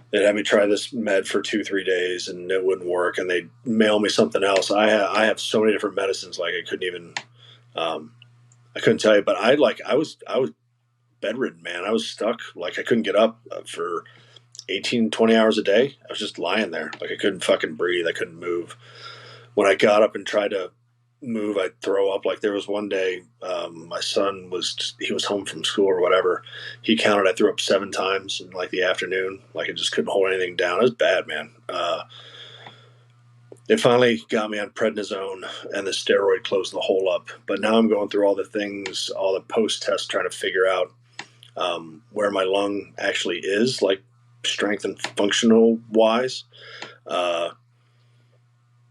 they'd have me try this med for 2-3 days, and it wouldn't work. And they'd mail me something else. I have so many different medicines. Like, I couldn't tell you, but I was bedridden, man. I was stuck. Like, I couldn't get up for 18, 20 hours a day. I was just lying there. Like, I couldn't fucking breathe. I couldn't move. When I got up and tried to move, I'd throw up. Like, there was one day, my son he was home from school or whatever. He counted, I threw up 7 times in like the afternoon. Like, I just couldn't hold anything down. It was bad, man. It finally got me on prednisone, and the steroid closed the hole up. But now I'm going through all the things, all the post-tests, trying to figure out where my lung actually is, like strength and functional wise.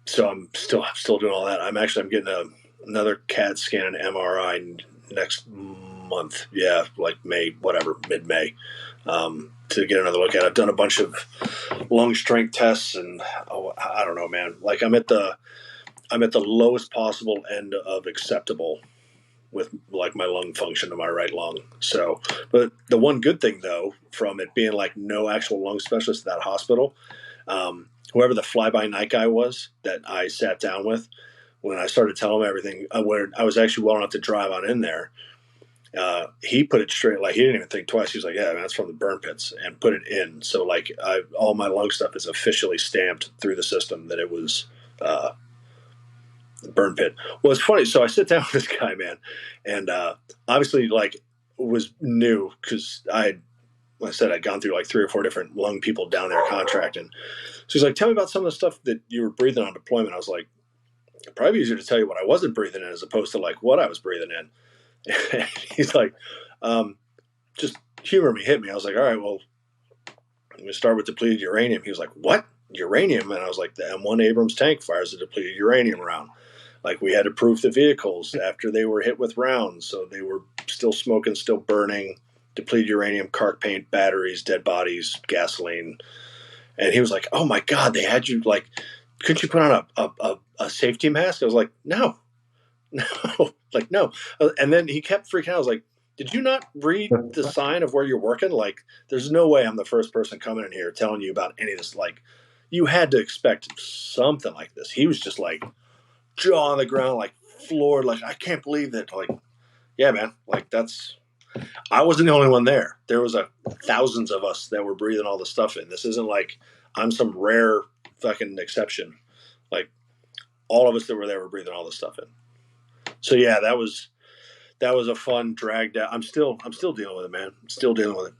So I'm still doing all that. I'm getting another CAT scan and MRI next month. Yeah, like mid-May, to get another look at it. I've done a bunch of lung strength tests, and I don't know, man. Like, I'm at the lowest possible end of acceptable with like my lung function in my right lung. So, but the one good thing though, from it being like no actual lung specialist at that hospital, whoever the fly-by-night guy was that I sat down with, when I started telling him everything, when I was actually well enough to drive on in there, he put it straight. Like, he didn't even think twice. He was like, yeah, man, that's from the burn pits, and put it in. So like, all my lung stuff is officially stamped through the system that it was burn pit. Well, it's funny. So I sit down with this guy, man, and obviously, like, was new because like I said, I'd gone through like 3 or 4 different lung people down there contracting. So he's like, tell me about some of the stuff that you were breathing on deployment. I was like, it'd probably be easier to tell you what I wasn't breathing in as opposed to like what I was breathing in. And he's like, just humor me, hit me. I was like, all right, well, I'm going to start with depleted uranium. He was like, what? Uranium? And I was like, the M1 Abrams tank fires a depleted uranium round. Like, we had to proof the vehicles after they were hit with rounds. So they were still smoking, still burning, depleted uranium, carc paint, batteries, dead bodies, gasoline. And he was like, oh my God, they had you, like, couldn't you put on a safety mask? I was like, no. Like, no. And then he kept freaking out. I was like, did you not read the sign of where you're working? Like, there's no way I'm the first person coming in here telling you about any of this. Like, you had to expect something like this. He was just like, jaw on the ground, like floored, like, I can't believe that. Like, yeah, man, like, I wasn't the only one there. There was thousands of us that were breathing all the stuff in. This isn't like I'm some rare fucking exception. Like, all of us that were there were breathing all this stuff in. So yeah, that was a fun drag down. I'm still dealing with it, man. I'm still dealing with it.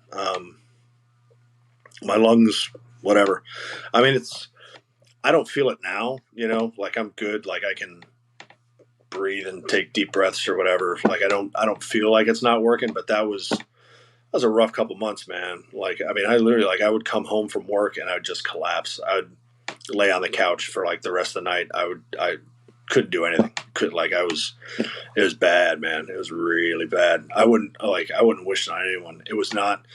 My lungs, whatever. I mean, I don't feel it now, like I'm good. Like I can breathe and take deep breaths or whatever. Like I don't feel like it's not working, but that was a rough couple months, man. Like, I mean, I literally, like, I would come home from work and I would just collapse. I would lay on the couch for like the rest of the night. I couldn't do anything. It was bad, man. It was really bad. I wouldn't wish it on anyone. It was not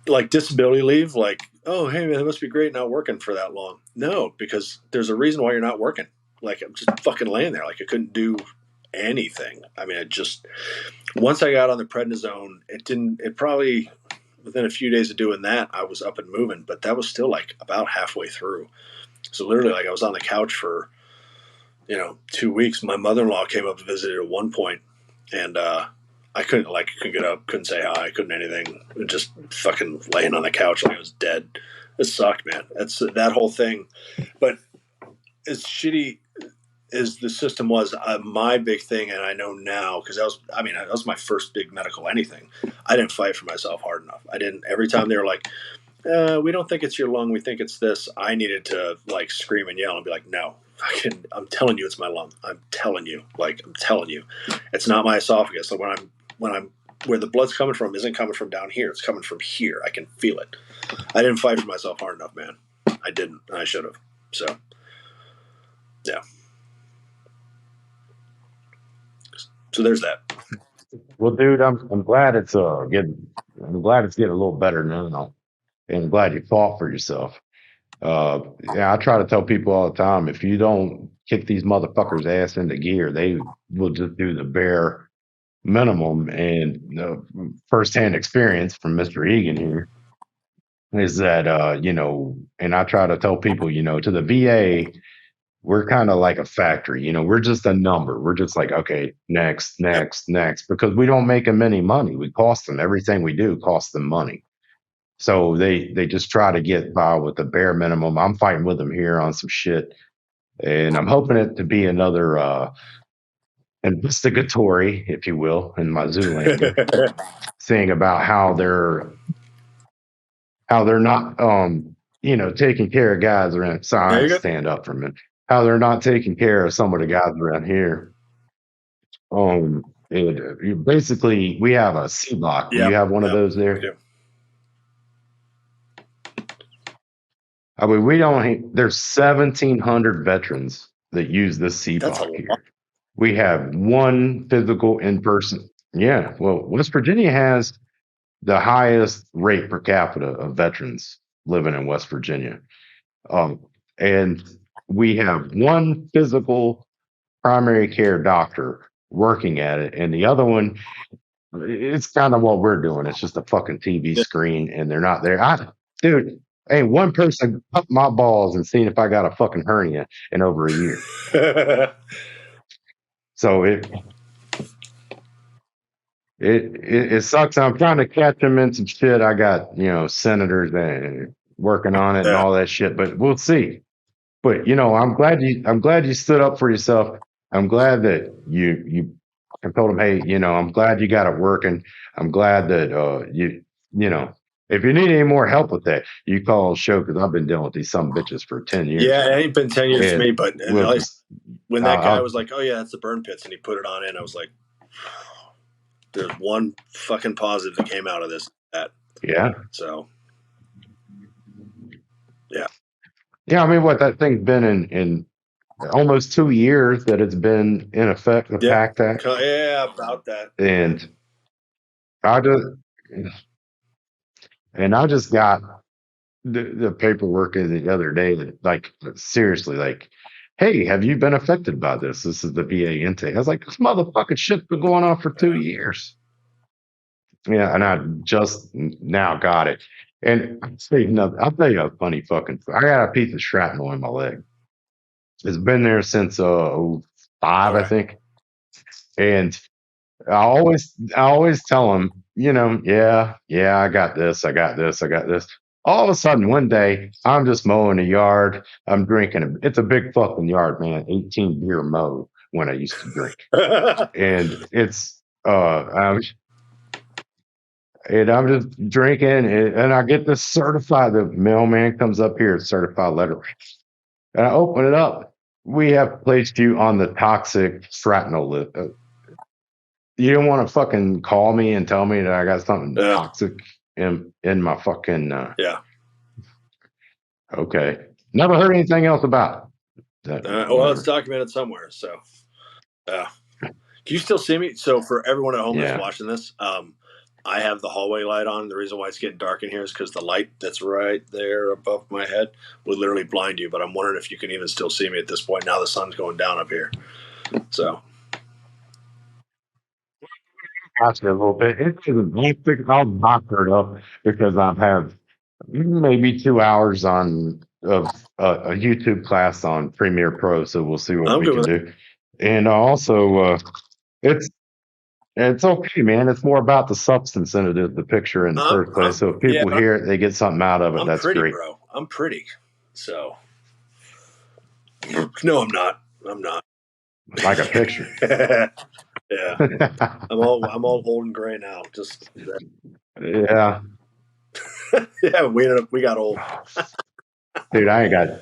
like disability leave. Like, oh, hey man, that must be great not working for that long. No, because there's a reason why you're not working. Like, I'm just fucking laying there. Like I couldn't do anything. I mean, once I got on the prednisone, it probably within a few days of doing that, I was up and moving, but that was still like about halfway through. So literally, like, I was on the couch for 2 weeks. My mother-in-law came up and visited at one point, and I couldn't get up, couldn't say hi, couldn't anything. Just fucking laying on the couch like I was dead. It sucked, man. That's that whole thing. But as shitty as the system was, my big thing, and I know now, because that was my first big medical anything. I didn't fight for myself hard enough. I didn't. Every time they were like, we don't think it's your lung, we think it's this, I needed to like scream and yell and be like, no, I'm telling you it's my lung. I'm telling you, it's not my esophagus. So when I'm where the blood's coming from isn't coming from down here, it's coming from here. I can feel it. I didn't fight for myself hard enough, man. I didn't, and I should have. So yeah. So there's that. Well, dude, I'm glad it's getting a little better now, and I'm glad you fought for yourself. Yeah, I try to tell people all the time, if you don't kick these motherfuckers' ass into gear, they will just do the bare minimum. And firsthand experience from Mr. Egan here is that and I try to tell people, to the VA, we're kind of like a factory, we're just a number. We're just like, okay, next, Yep. next, next, because we don't make them any money. We cost them everything we do costs them money. So they just try to get by with the bare minimum. I'm fighting with them here on some shit, and I'm hoping it to be another investigatory, if you will, in my Zoolander thing about how they're not taking care of guys around. Sorry, I stand up for a minute. How they're not taking care of some of the guys around here. Basically, we have a C block. Do you have one of those there? We do. I mean, we don't. There's 1,700 veterans that use this C block here. We have one physical in person. Yeah, well, West Virginia has the highest rate per capita of veterans living in West Virginia, and we have one physical primary care doctor working at it, and the other one, it's kind of what we're doing. It's just a fucking TV screen, and they're not there. Dude, hey, one person cut my balls and seen if I got a fucking hernia in over a year. So it sucks. I'm trying to catch them in some shit. I got senators and working on it and all that shit, but we'll see. But I'm glad you stood up for yourself. I'm glad that you told them, hey, I'm glad you got it working. I'm glad that if you need any more help with that, you call the show, because I've been dealing with these some bitches for 10 years. Yeah, it ain't been 10 years to me, but when that guy was like, oh yeah, that's the burn pits, and he put it on in, I was like, there's one fucking positive that came out of this. Yeah. So yeah, I mean, that thing's been in almost 2 years that it's been in effect, the Pact Act. Yeah, about that. And I just got the paperwork the other day that, like, seriously, like, hey, have you been affected by this? This is the VA intake. I was like, this motherfucking shit's been going on for 2 years. Yeah, and I just now got it. And I'll tell you a funny fucking. I got a piece of shrapnel in my leg. It's been there since 05, I think. And I always tell them, yeah, I got this. All of a sudden, one day, I'm just mowing the yard. I'm drinking. It's a big fucking yard, man. 18 beer mow. when I used to drink. And it's and I'm just drinking, and I get this certified. The mailman comes up here, certified letter, and I open it up. We have placed you on the toxic shrapnel list. You don't want to fucking call me and tell me that I got something toxic in my fucking. Yeah. Okay. Never heard anything else about it. Well, it's documented somewhere. So, can you still see me? So, for everyone at home that's watching this, I have the hallway light on. The reason why it's getting dark in here is because the light that's right there above my head would literally blind you. But I'm wondering if you can even still see me at this point. Now the sun's going down up here. So. Ask you a little bit. It isn't. I think I'll doctor it up because I have maybe 2 hours of a YouTube class on Premiere Pro, so we'll see what we can do. And also, it's okay, man. It's more about the substance than it is the picture in the first place. So if people hear it, they get something out of it. That's pretty, great, bro. I'm pretty. So no, I'm not. I'm not. Like a picture. Yeah, I'm all old and gray now. Just yeah. Yeah, we got old. Dude, I ain't got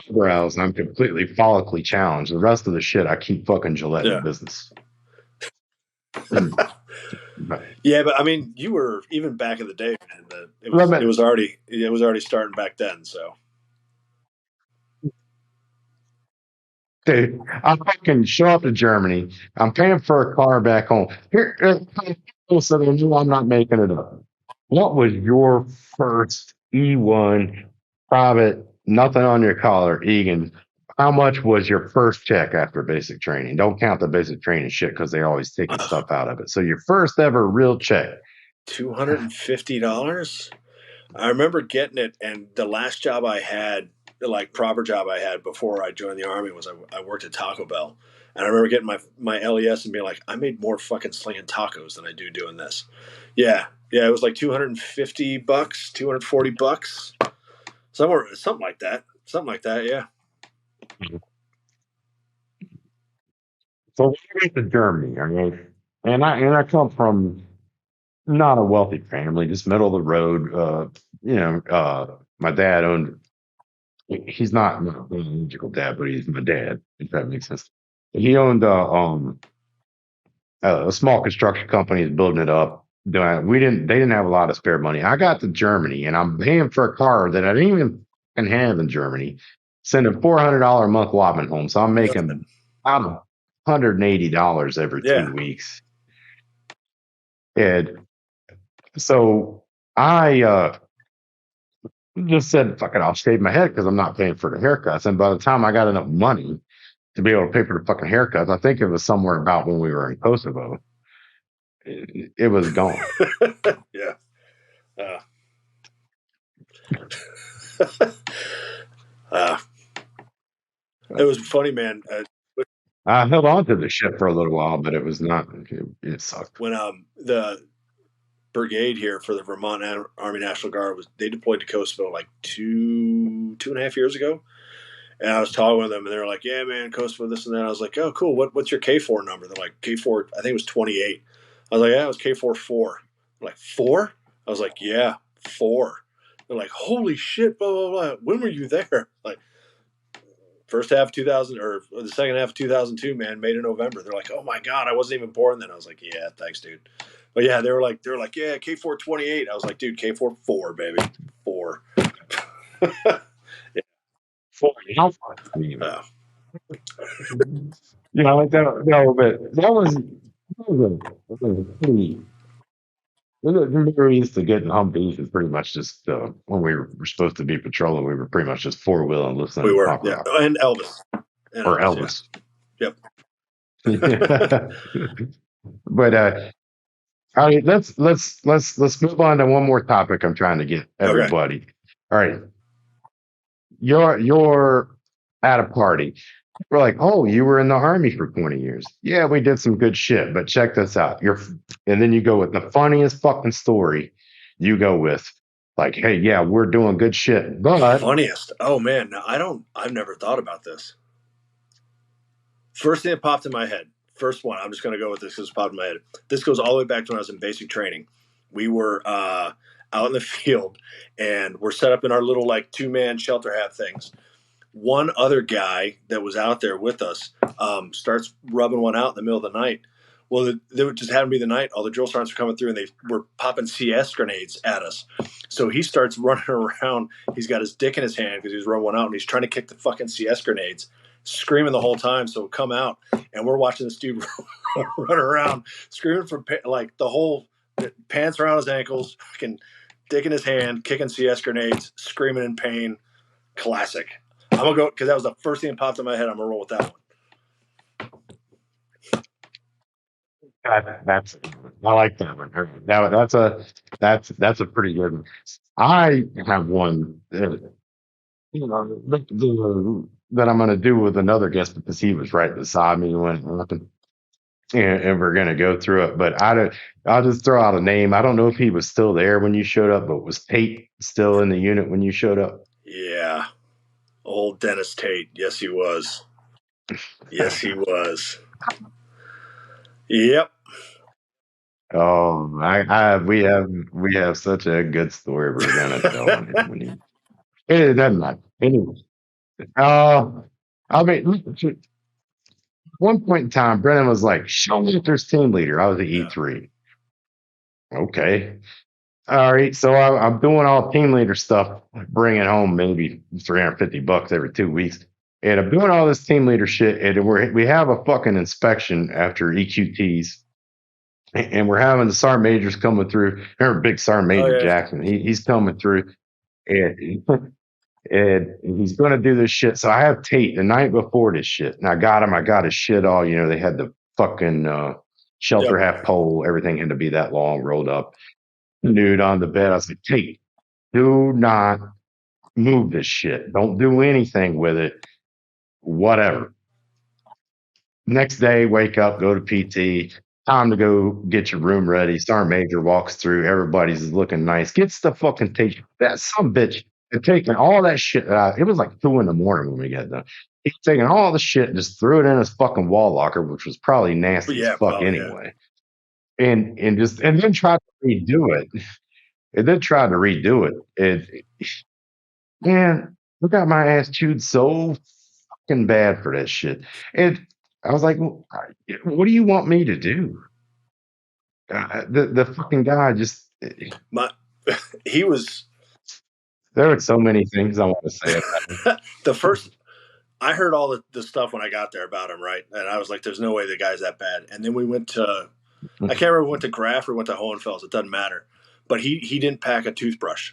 eyebrows, and I'm completely follically challenged. The rest of the shit, I keep fucking Gillette in business. Yeah, but I mean, you were even back in the day, man. It was already starting back then. So, dude, I fucking show up to Germany. I'm paying for a car back home. Here, so they knew I'm not making it up. What was your first E1 private, nothing on your collar, Egan? How much was your first check after basic training? Don't count the basic training shit because they always taking stuff out of it. So your first ever real check. $250. I remember getting it, and the last job I had, like proper job I had before I joined the Army, was I worked at Taco Bell. And I remember getting my LES and being like, I made more fucking slinging tacos than I do doing this. Yeah, it was like $250, $240, something like that. Yeah. So we went to Germany, okay? And I come from not a wealthy family, just middle of the road. My dad owned. He's not my biological dad, but he's my dad. If that makes sense. He owned a small construction company, is building it up. They didn't have a lot of spare money. I got to Germany, and I'm paying for a car that I didn't even have in Germany. Sending $400 a month allotment home, so I'm making about $180 every 2 weeks. And so I just said, fuck it, I'll shave my head because I'm not paying for the haircuts. And by the time I got enough money to be able to pay for the fucking haircuts, I think it was somewhere about when we were in Kosovo. It was gone. Yeah. It was funny, man. I held on to the shit for a little while, but it was not. It sucked. When the brigade here for the Vermont Army National Guard they deployed to Kosovo like two and a half years ago, and I was talking with them, and they were like, "Yeah, man, Kosovo, this and that." I was like, "Oh, cool. What's your KFOR number?" They're like, "KFOR, I think it was 28." I was like, "Yeah, it was KFOR 4." They're like, 4? I was like, "Yeah, 4." They're like, "Holy shit, blah blah blah. When were you there?" Like, first half of 2000 or the second half of 2002, man, made in November. They're like, "Oh my god, I wasn't even born then." I was like, "Yeah, thanks, dude." But yeah, they were like, "Yeah, KFOR 28." I was like, "Dude, KFOR 4, baby, 4." Yeah. 4. Like that. No, but that was a pretty. Remember, we used to get in Humvees. It's pretty much just when we were supposed to be patrolling, we were pretty much just 4-wheeling, listening to pop rock. And Elvis. Or Elvis. Yeah. Yep. But all right, let's move on to one more topic. I'm trying to get everybody. Okay. All right, you're at a party. We're like, oh, you were in the Army for 20 years. Yeah, we did some good shit, but check this out. And then you go with the funniest fucking story. You go with like, hey, yeah, we're doing good shit. But funniest. Oh man, I've never thought about this. First thing that popped in my head, first one, I'm just going to go with this because it popped in my head. This goes all the way back to when I was in basic training. We were out in the field, and we're set up in our little like 2-man shelter hat things. One other guy that was out there with us starts rubbing one out in the middle of the night. Well, there just happened to be the night. All the drill sergeants were coming through, and they were popping CS grenades at us. So he starts running around. He's got his dick in his hand because he was rubbing one out, and he's trying to kick the fucking CS grenades, screaming the whole time. So come out, and we're watching this dude run around, screaming for like the whole pants around his ankles, fucking dick in his hand, kicking CS grenades, screaming in pain. Classic. I'm gonna go because that was the first thing that popped in my head. I'm gonna roll with that one. I like that one. That's a pretty good one. I have one that I'm going to do with another guest because he was right beside me when it happened, and we're going to go through it. But I'll just throw out a name. I don't know if he was still there when you showed up, but was Tate still in the unit when you showed up? Yeah, old Dennis Tate. Yes, he was. Yes, he was. Yep. Oh, we have such a good story we're gonna tell on him when he. It doesn't matter anyway. I mean, one point in time, Brennan was like, "Show me if there's team leader." I was the E3. Okay, all right. So I'm doing all team leader stuff, bringing home maybe $350 every 2 weeks, and I'm doing all this team leader shit. And we have a fucking inspection after EQTs. And we're having the sergeant majors coming through. Remember Big Sergeant Major Jackson? He's coming through, and, and he's going to do this shit. So I have Tate the night before this shit, and I got him. I got his shit all. They had the fucking shelter half pole. Everything had to be that long, rolled up. Nude on the bed. I was like, Tate, do not move this shit. Don't do anything with it. Whatever. Next day, wake up, go to PT. Time to go get your room ready. Sergeant Major walks through. Everybody's looking nice. Gets the fucking Tate. That some bitch had taken all that shit. It was like 2 a.m. when we got done. He's taking all the shit and just threw it in his fucking wall locker, which was probably nasty as fuck anyway. Yeah. And then tried to redo it. Man, look at my ass chewed so fucking bad for that shit. And I was like, well, what do you want me to do? The fucking guy just he was. There were so many things I want to say about him. I heard all the stuff when I got there about him, right? And I was like, there's no way the guy's that bad. And then we went to, I can't remember, we went to Graff or went to Hohenfels. It doesn't matter. But he didn't pack a toothbrush.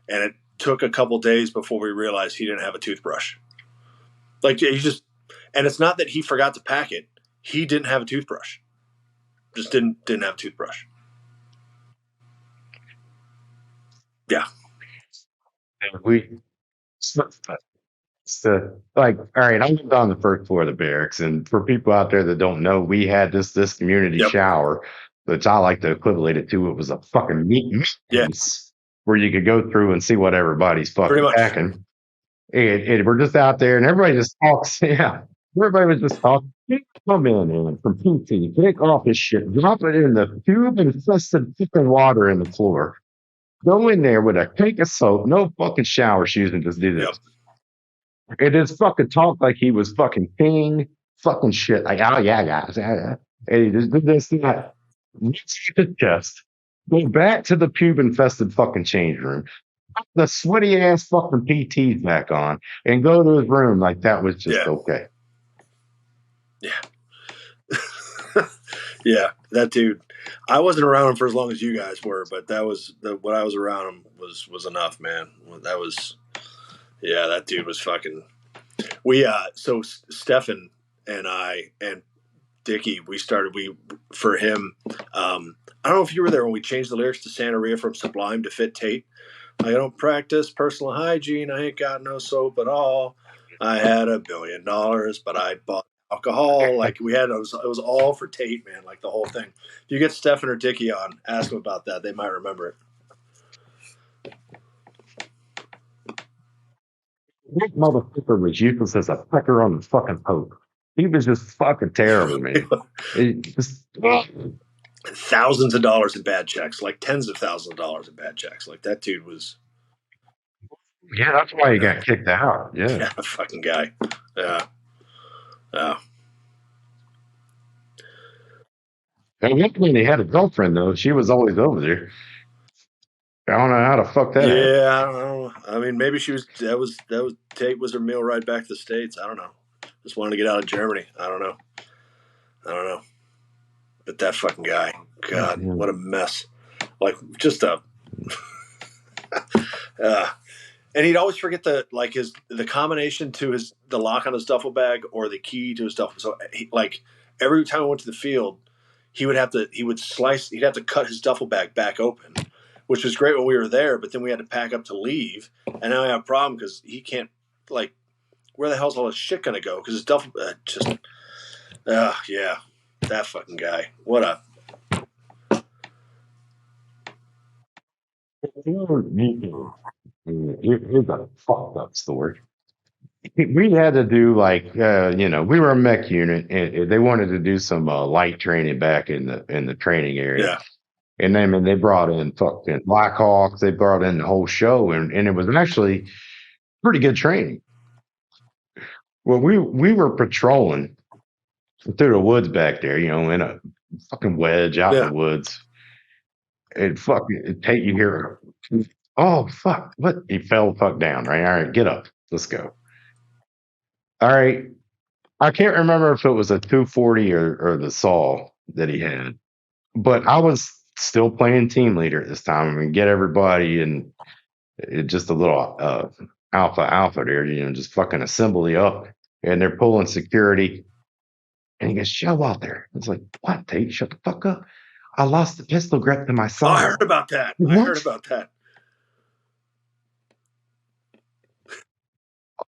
And it took a couple days before we realized he didn't have a toothbrush. Like, he just, and it's not that he forgot to pack it. He didn't have a toothbrush. Just didn't have a toothbrush. Yeah. And like, all right, I lived on the first floor of the barracks, and for people out there that don't know, we had this community shower, which I like to equivalent it to. It was a fucking meat where you could go through and see what everybody's fucking packing. And we're just out there, and everybody just talks. Yeah, everybody was just talking. Come in from PT, take off his shit, drop it in the tube infested fucking water in the floor. Go in there with a cake of soap, no fucking shower shoes, and just do this. And just fucking talk like he was fucking king, fucking shit. Like, oh yeah, guys. And he just did this and that. Reach the chest. Go back to the pube infested fucking change room. Put the sweaty ass fucking PTs back on and go to his room like that was just okay. Yeah. Yeah, that dude. I wasn't around him for as long as you guys were, but that was what I was around him was enough, man. That was, yeah, that dude was fucking. We so Stefan and I and Dickie, for him. I don't know if you were there when we changed the lyrics to Santa Ria from Sublime to fit Tate. I don't practice personal hygiene. I ain't got no soap at all. I had $1 billion, but I bought alcohol. Like we had, it was all for Tate, man. Like the whole thing. If you get Stefan or Dickie on, ask them about that. They might remember it. That motherfucker was useless as a pecker on the fucking poke. He was just fucking terrible, man. Thousands of dollars in bad checks, like tens of thousands of dollars in bad checks. Like that dude was. Yeah, that's why he got kicked out. Yeah, fucking guy. Yeah. At one point, he had a girlfriend though. She was always over there. I don't know how the fuck that happened. Yeah, I don't know. I mean, maybe she was. That was Tate was her meal ride back to the States. I don't know. Just wanted to get out of Germany. I don't know. But that fucking guy, God, what a mess! Like just a. And he'd always forget the combination to the lock on his duffel bag or the key to his duffel. So every time I went to the field, he'd have to cut his duffel bag back open, which was great when we were there. But then we had to pack up to leave, and now I have a problem because he can't where the hell's all his shit gonna go? Because his duffel yeah, that fucking guy. What a. It's a fucked up story. We had to do we were a mech unit, and they wanted to do some light training back in the training area. Yeah. And then they brought in fucking Blackhawks. They brought in the whole show, and it was actually pretty good training. Well, we were patrolling through the woods back there, in a fucking wedge out in the woods. And fucking Tate, you hear, oh fuck, what? He fell the fuck down, right? All right, get up, let's go. All right, I can't remember if it was a 240 or the saw that he had, but I was still playing team leader at this time. I mean, get everybody and just a little alpha there, just fucking assembly up, and they're pulling security. And he goes, "Show out there." It's like, what, Tate? Shut the fuck up. I lost the pistol grip to my side. I heard about that. I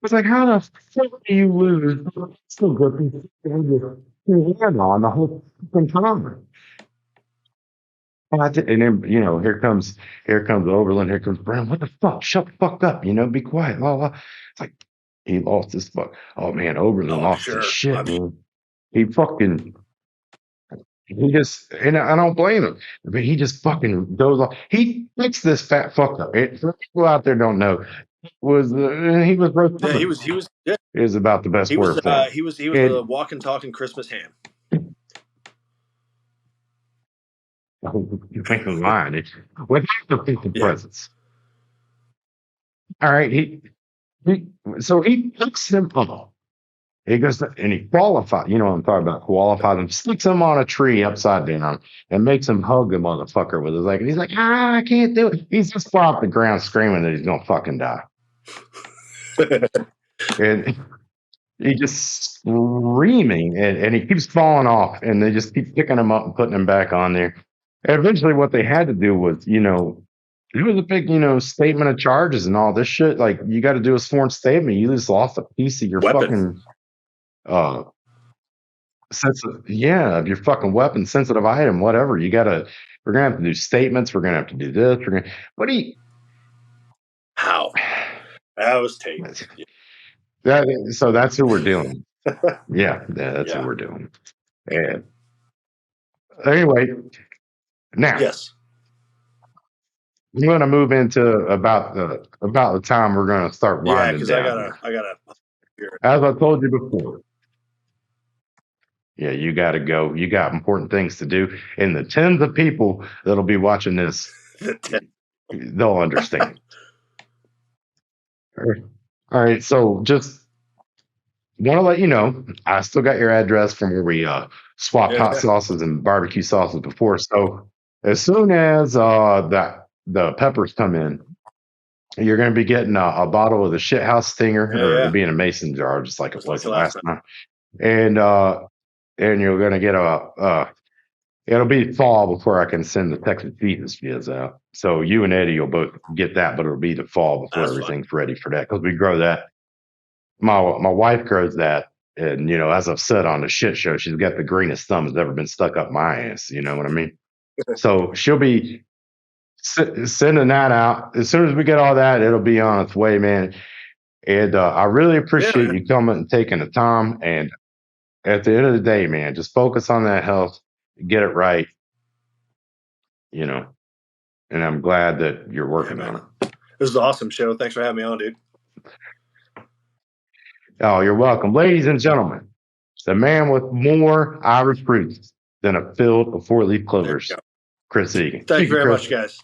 was like, how the fuck do you lose the pistol grip and your hand on the whole fucking time? And then, here comes Oberlin, here comes Brown. What the fuck? Shut the fuck up, be quiet. Blah, blah. It's like, he lost his fuck. Oh man, Oberlin lost his shit, man. He just, and I don't blame him, but he just fucking goes off. He makes this fat fuck up. For people out there don't know, he was roast. Yeah, he was. Yeah. It was about the best word for him. He was a walking, talking Christmas ham. You think of mine without the people presence. All right, so he picks him up. He goes and he qualifies. You know what I'm talking about? Qualifies him, sticks him on a tree upside down, and makes him hug the motherfucker with his leg. And he's like, I can't do it. He's just far off the ground screaming that he's gonna fucking die. And he's just screaming, and he keeps falling off, and they just keep picking him up and putting him back on there. And eventually, what they had to do was, it was a big, statement of charges and all this shit. Like, you got to do a sworn statement. You just lost a piece of your fucking of your fucking weapon, sensitive item, whatever. We're gonna have to do statements. We're gonna have to do this. How? That was taken. So that's who we're doing. That's who we're doing. And anyway, now yes, I'm going to move into about the time we're going to start winding down. Yeah, because I gotta. As I told you before. Yeah, you got to go. You got important things to do. And the tens of people that'll be watching this, they'll understand. All right. So just want to let you know, I still got your address from where we swapped hot sauces and barbecue sauces before. So as soon as the peppers come in, you're going to be getting a bottle of the Shithouse Stinger. It'll be in a mason jar, just like it was last time. And you're going to get it'll be fall before I can send the Texas Jesus vids out. So you and Eddie will both get that, but it'll be the fall before everything's ready for that. Because we grow that. My wife grows that. And, as I've said on the Shit Show, she's got the greenest thumb that's ever been stuck up my ass. You know what I mean? So she'll be sending that out. As soon as we get all that, it'll be on its way, man. And I really appreciate you coming and taking the time. And at the end of the day, man, just focus on that health, get it right, you know. And I'm glad that you're working on it. This is an awesome show. Thanks for having me on, dude. Oh, you're welcome. Ladies and gentlemen, the man with more Irish roots than a field of four-leaf clovers, Chris Egan. Thank you very much, guys.